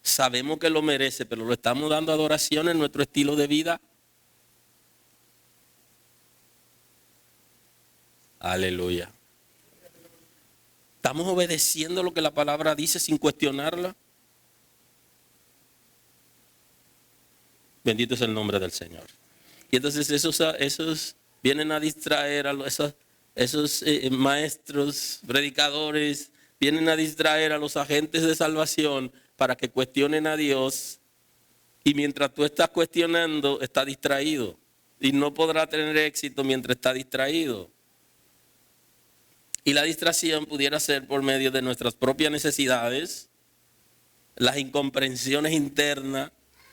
Sabemos que lo merece, pero lo estamos dando adoración en nuestro estilo de vida. Aleluya. ¿Estamos obedeciendo lo que la palabra dice sin cuestionarla? Bendito es el nombre del Señor. Y entonces esos vienen a distraer a esos maestros, predicadores, vienen a distraer a los agentes de salvación para que cuestionen a Dios. Y mientras tú estás cuestionando, está distraído. Y no podrá tener éxito mientras está distraído. Y la distracción pudiera ser por medio de nuestras propias necesidades, las incomprensiones internas,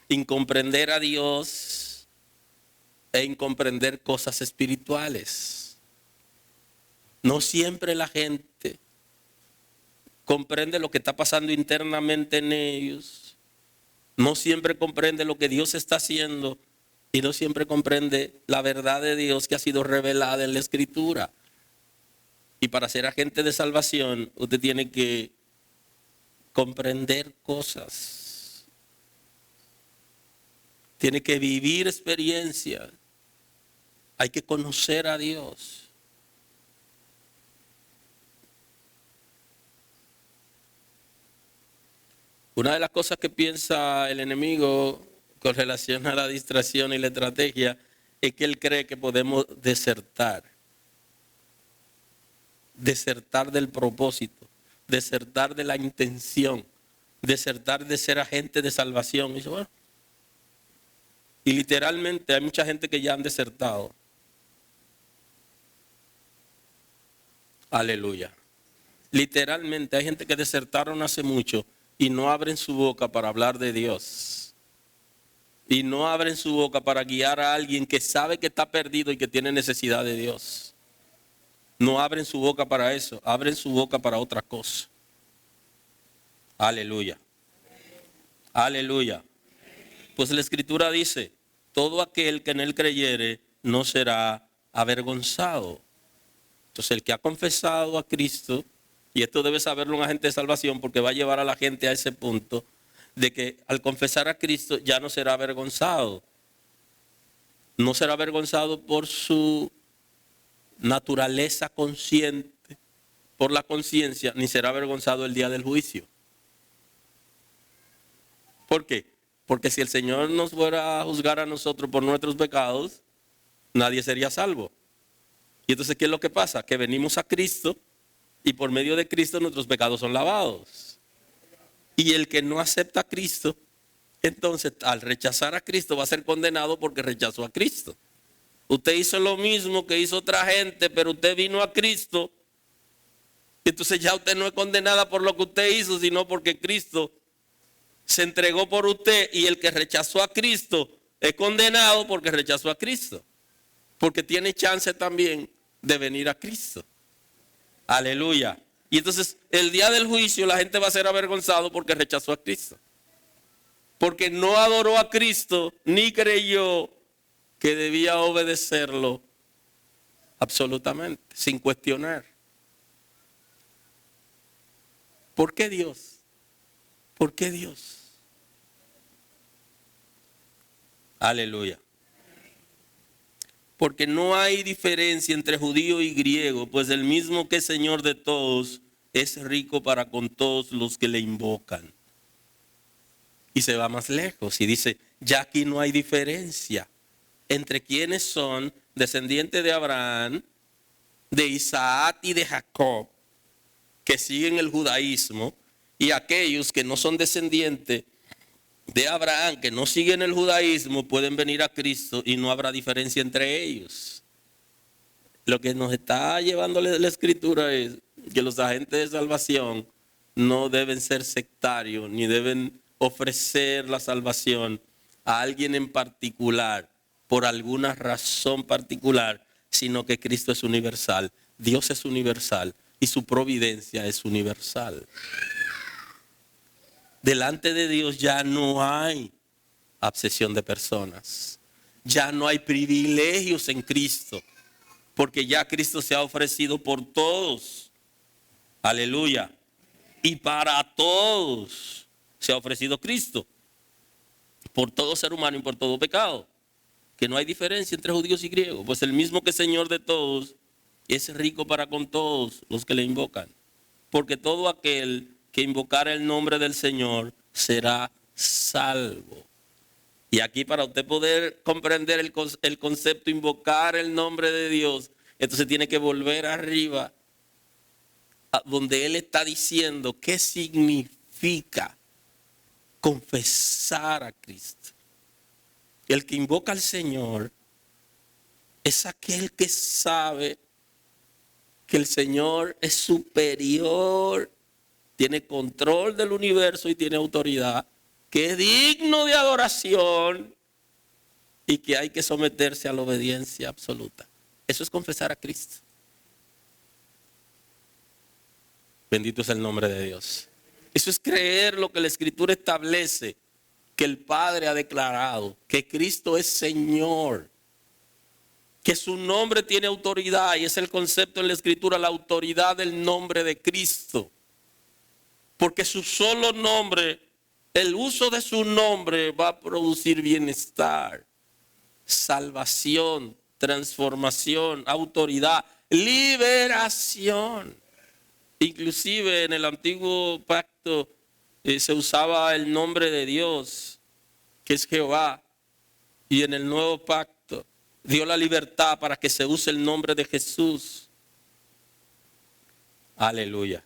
incomprender a Dios e incomprender cosas espirituales. No siempre la gente comprende lo que está pasando internamente en ellos. No siempre comprende lo que Dios está haciendo y no siempre comprende la verdad de Dios que ha sido revelada en la Escritura. Y para ser agente de salvación, usted tiene que comprender cosas. Tiene que vivir experiencias. Hay que conocer a Dios. Una de las cosas que piensa el enemigo con relación a la distracción y la estrategia es que él cree que podemos desertar del propósito, desertar de la intención, desertar de ser agente de salvación. Y dice, bueno, y literalmente hay mucha gente que ya han desertado. Aleluya. Literalmente hay gente que desertaron hace mucho y no abren su boca para hablar de Dios. Y no abren su boca para guiar a alguien que sabe que está perdido y que tiene necesidad de Dios. No abren su boca para eso, abren su boca para otra cosa. Aleluya. Aleluya. Pues la Escritura dice, todo aquel que en él creyere no será avergonzado. Entonces el que ha confesado a Cristo, y esto debe saberlo un agente de salvación porque va a llevar a la gente a ese punto, de que al confesar a Cristo ya no será avergonzado. No será avergonzado por su naturaleza consciente, por la conciencia, ni será avergonzado el día del juicio. ¿Por qué? Porque si el Señor nos fuera a juzgar a nosotros por nuestros pecados, nadie sería salvo. Y entonces, ¿qué es lo que pasa? Que venimos a Cristo y por medio de Cristo nuestros pecados son lavados. Y el que no acepta a Cristo, entonces al rechazar a Cristo va a ser condenado porque rechazó a Cristo. Usted hizo lo mismo que hizo otra gente, pero usted vino a Cristo. Entonces ya usted no es condenada por lo que usted hizo, sino porque Cristo se entregó por usted. Y el que rechazó a Cristo es condenado porque rechazó a Cristo. Porque tiene chance también de venir a Cristo. Aleluya. Y entonces el día del juicio la gente va a ser avergonzado porque rechazó a Cristo. Porque no adoró a Cristo ni creyó que debía obedecerlo absolutamente, sin cuestionar. ¿Por qué Dios? ¿Por qué Dios? Aleluya. Porque no hay diferencia entre judío y griego, pues el mismo que es Señor de todos es rico para con todos los que le invocan. Y se va más lejos y dice, ya aquí no hay diferencia entre quienes son descendientes de Abraham, de Isaac y de Jacob, que siguen el judaísmo, y aquellos que no son descendientes de Abraham, que no siguen el judaísmo, pueden venir a Cristo y no habrá diferencia entre ellos. Lo que nos está llevando la Escritura es que los agentes de salvación no deben ser sectarios, ni deben ofrecer la salvación a alguien en particular, por alguna razón particular, sino que Cristo es universal, Dios es universal y su providencia es universal. Delante de Dios ya no hay acepción de personas, ya no hay privilegios en Cristo, porque ya Cristo se ha ofrecido por todos. Aleluya. Y para todos se ha ofrecido Cristo, por todo ser humano y por todo pecado. Que no hay diferencia entre judíos y griegos, pues el mismo que es Señor de todos es rico para con todos los que le invocan. Porque todo aquel que invocar el nombre del Señor será salvo. Y aquí para usted poder comprender el concepto invocar el nombre de Dios, Entonces tiene que volver arriba, a donde Él está diciendo qué significa confesar a Cristo. El que invoca al Señor es aquel que sabe que el Señor es superior, tiene control del universo y tiene autoridad, que es digno de adoración y que hay que someterse a la obediencia absoluta. Eso es confesar a Cristo. Bendito es el nombre de Dios. Eso es creer lo que la Escritura establece, que el Padre ha declarado, que Cristo es Señor, que su nombre tiene autoridad, y es el concepto en la Escritura, la autoridad del nombre de Cristo. Porque su solo nombre, el uso de su nombre va a producir bienestar, salvación, transformación, autoridad, liberación. Inclusive en el antiguo pacto se usaba el nombre de Dios, que es Jehová, y en el nuevo pacto dio la libertad para que se use el nombre de Jesús. Aleluya.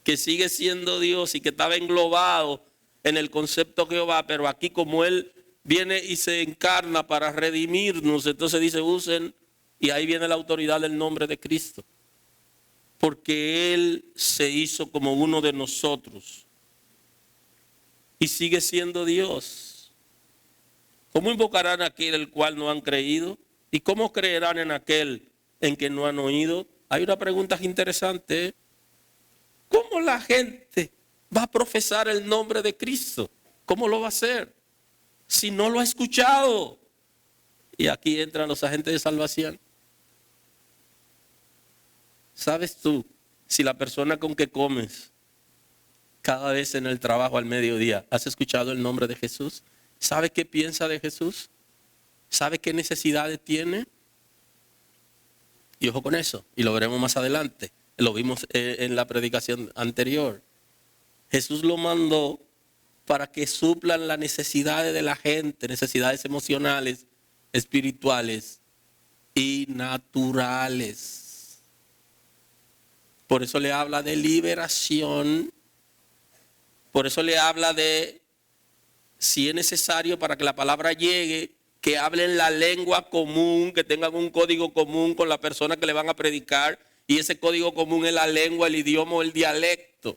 Que sigue siendo Dios y que estaba englobado en el concepto Jehová, pero aquí como Él viene y se encarna para redimirnos, entonces dice usen, y ahí viene la autoridad del nombre de Cristo. Porque Él se hizo como uno de nosotros y sigue siendo Dios. ¿Cómo invocarán a aquel el cual no han creído? ¿Y cómo creerán en aquel en que no han oído? Hay una pregunta interesante, ¿eh? ¿Cómo la gente va a profesar el nombre de Cristo? ¿Cómo lo va a hacer si no lo ha escuchado? Y aquí entran los agentes de salvación. ¿Sabes tú si la persona con que comes cada vez en el trabajo al mediodía has escuchado el nombre de Jesús? ¿Sabe qué piensa de Jesús? ¿Sabe qué necesidades tiene? Y ojo con eso, y lo veremos más adelante. Lo vimos en la predicación anterior. Jesús lo mandó para que suplan las necesidades de la gente, necesidades emocionales, espirituales y naturales. Por eso le habla de liberación. Por eso le habla de, si es necesario para que la palabra llegue, que hablen la lengua común, que tengan un código común con la persona que le van a predicar. Y ese código común es la lengua, el idioma o el dialecto.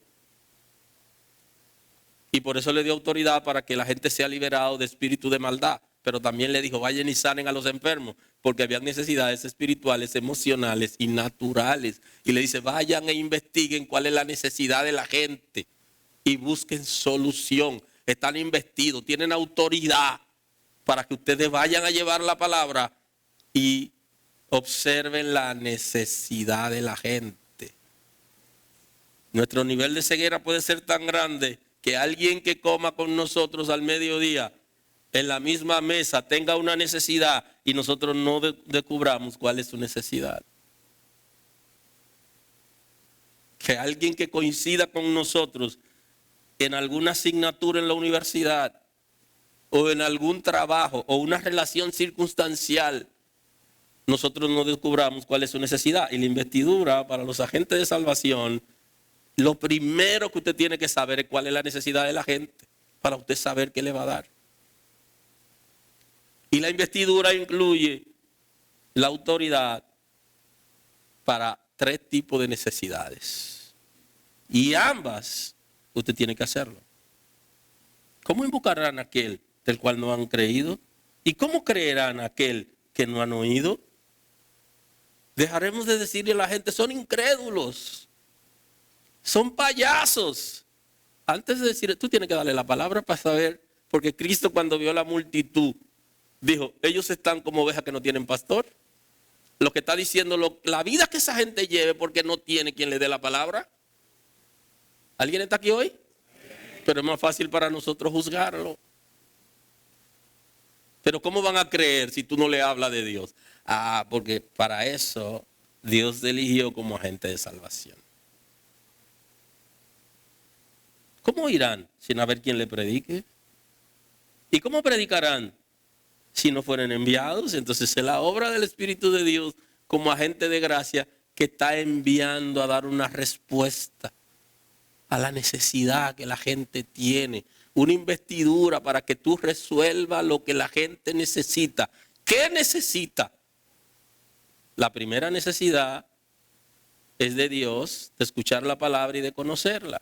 Y por eso le dio autoridad para que la gente sea liberado de espíritu de maldad. Pero también le dijo, vayan y sanen a los enfermos, porque había necesidades espirituales, emocionales y naturales. Y le dice, vayan e investiguen cuál es la necesidad de la gente y busquen solución. Están investidos, tienen autoridad para que ustedes vayan a llevar la palabra y observen la necesidad de la gente. Nuestro nivel de ceguera puede ser tan grande que alguien que coma con nosotros al mediodía en la misma mesa tenga una necesidad y nosotros no descubramos cuál es su necesidad. Que alguien que coincida con nosotros en alguna asignatura en la universidad o en algún trabajo o una relación circunstancial, nosotros no descubramos cuál es su necesidad. Y la investidura para los agentes de salvación, lo primero que usted tiene que saber es cuál es la necesidad de la gente para usted saber qué le va a dar. Y la investidura incluye la autoridad para 3 tipos de necesidades. Y ambas usted tiene que hacerlo. ¿Cómo invocarán a aquel del cual no han creído? ¿Y cómo creerán a aquel que no han oído? Dejaremos de decirle a la gente, son incrédulos, son payasos. Antes de decir, tú tienes que darle la palabra para saber, porque Cristo cuando vio la multitud, dijo, ellos están como ovejas que no tienen pastor. Lo que está diciendo, la vida que esa gente lleve porque no tiene quien le dé la palabra. ¿Alguien está aquí hoy? Pero es más fácil para nosotros juzgarlo. Pero ¿cómo van a creer si tú no le hablas de Dios? Ah, porque para eso Dios te eligió como agente de salvación. ¿Cómo irán sin haber quien le predique? ¿Y cómo predicarán si no fueren enviados? Entonces es la obra del Espíritu de Dios como agente de gracia que está enviando a dar una respuesta a la necesidad que la gente tiene. Una investidura para que tú resuelvas lo que la gente necesita. ¿Qué necesita? La primera necesidad es de Dios, de escuchar la palabra y de conocerla.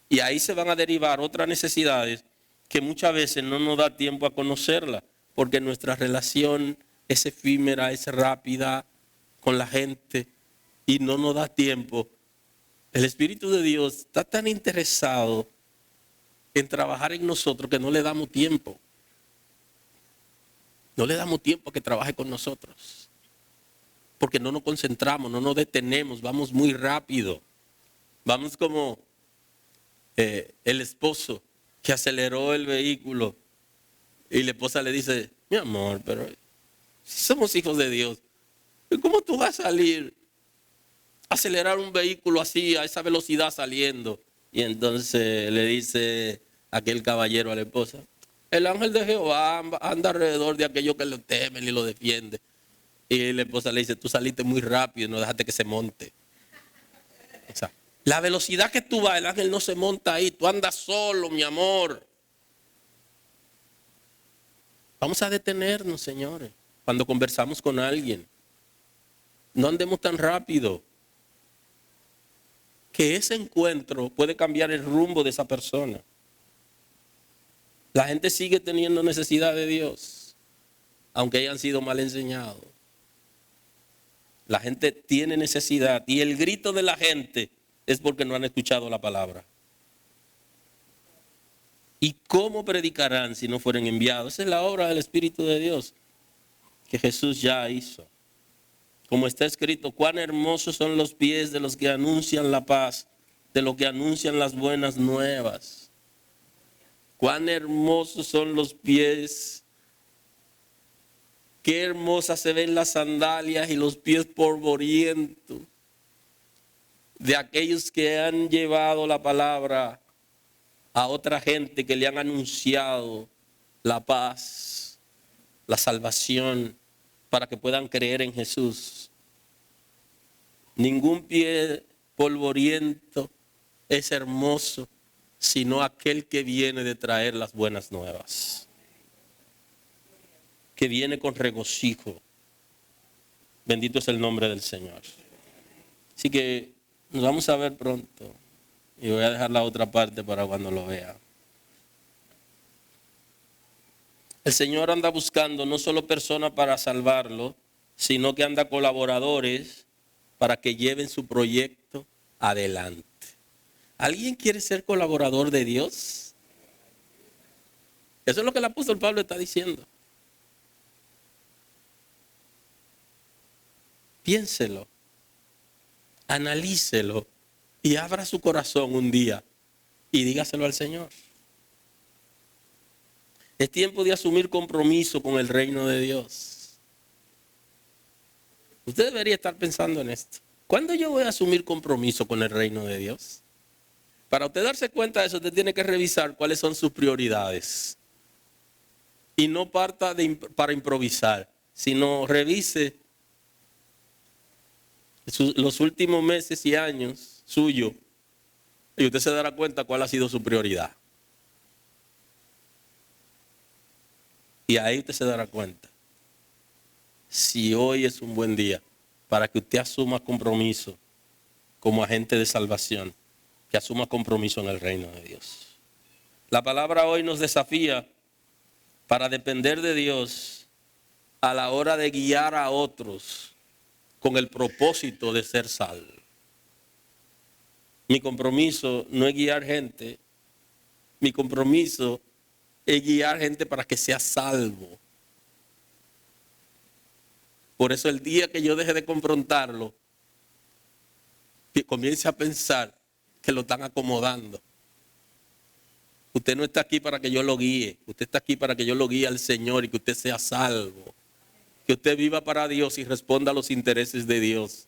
Y ahí se van a derivar otras necesidades que muchas veces no nos da tiempo a conocerla, porque nuestra relación es efímera, es rápida con la gente y no nos da tiempo. El Espíritu de Dios está tan interesado en trabajar en nosotros que no le damos tiempo. No le damos tiempo a que trabaje con nosotros. Porque no nos concentramos, no nos detenemos, vamos muy rápido. Vamos como el esposo que aceleró el vehículo y la esposa le dice, mi amor, pero si somos hijos de Dios, ¿cómo tú vas a salir a acelerar un vehículo así, a esa velocidad saliendo? Y entonces le dice aquel caballero a la esposa, el ángel de Jehová anda alrededor de aquellos que lo temen y lo defienden. Y la esposa le dice, tú saliste muy rápido y no dejaste que se monte. O sea, la velocidad que tú vas, el ángel no se monta ahí, tú andas solo, mi amor. Vamos a detenernos, señores, cuando conversamos con alguien. No andemos tan rápido. Que ese encuentro puede cambiar el rumbo de esa persona. La gente sigue teniendo necesidad de Dios, aunque hayan sido mal enseñados. La gente tiene necesidad y el grito de la gente es porque no han escuchado la palabra. ¿Y cómo predicarán si no fueren enviados? Esa es la obra del Espíritu de Dios que Jesús ya hizo. Como está escrito, cuán hermosos son los pies de los que anuncian la paz, de los que anuncian las buenas nuevas. Cuán hermosos son los pies. Qué hermosas se ven las sandalias y los pies polvorientos de aquellos que han llevado la palabra a otra gente, que le han anunciado la paz, la salvación, para que puedan creer en Jesús. Ningún pie polvoriento es hermoso, sino aquel que viene de traer las buenas nuevas, que viene con regocijo. Bendito es el nombre del Señor. Así que nos vamos a ver pronto. Y voy a dejar la otra parte para cuando lo vea. El Señor anda buscando no solo personas para salvarlo, sino que anda colaboradores para que lleven su proyecto adelante. ¿Alguien quiere ser colaborador de Dios? Eso es lo que el apóstol Pablo está diciendo. Piénselo, analícelo y abra su corazón un día y dígaselo al Señor. Es tiempo de asumir compromiso con el reino de Dios. Usted debería estar pensando en esto. ¿Cuándo yo voy a asumir compromiso con el reino de Dios? Para usted darse cuenta de eso, usted tiene que revisar cuáles son sus prioridades. Y no parta para improvisar, sino revise los últimos meses y años suyos y usted se dará cuenta cuál ha sido su prioridad. Y ahí usted se dará cuenta si hoy es un buen día para que usted asuma compromiso como agente de salvación, que asuma compromiso en el reino de Dios. La palabra hoy nos desafía para depender de Dios a la hora de guiar a otros con el propósito de ser salvo. Mi compromiso no es guiar gente, mi compromiso es guiar gente para que sea salvo. Por eso el día que yo deje de confrontarlo, que comience a pensar que lo están acomodando. Usted no está aquí para que yo lo guíe, usted está aquí para que yo lo guíe al Señor y que usted sea salvo. Que usted viva para Dios y responda a los intereses de Dios.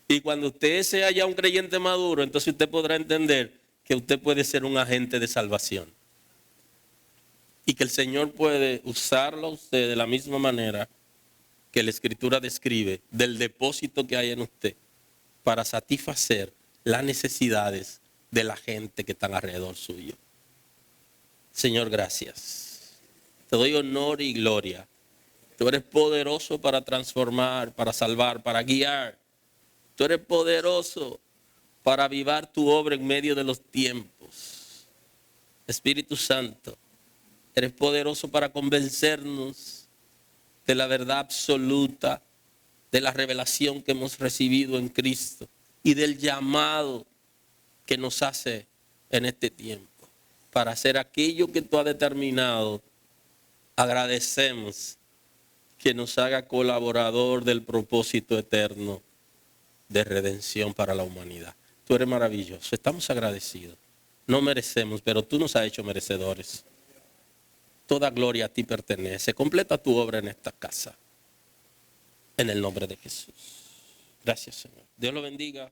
Y cuando usted sea ya un creyente maduro, entonces usted podrá entender que usted puede ser un agente de salvación. Y que el Señor puede usarlo a usted de la misma manera que la Escritura describe del depósito que hay en usted para satisfacer las necesidades de la gente que están alrededor suyo. Señor, gracias. Te doy honor y gloria. Tú eres poderoso para transformar, para salvar, para guiar. Tú eres poderoso para avivar tu obra en medio de los tiempos. Espíritu Santo, eres poderoso para convencernos de la verdad absoluta, de la revelación que hemos recibido en Cristo y del llamado que nos hace en este tiempo para hacer aquello que tú has determinado. Agradecemos que nos haga colaborador del propósito eterno de redención para la humanidad. Tú eres maravilloso, estamos agradecidos. No merecemos, pero tú nos has hecho merecedores. Toda gloria a ti pertenece. Completa tu obra en esta casa. En el nombre de Jesús. Gracias, Señor. Dios lo bendiga.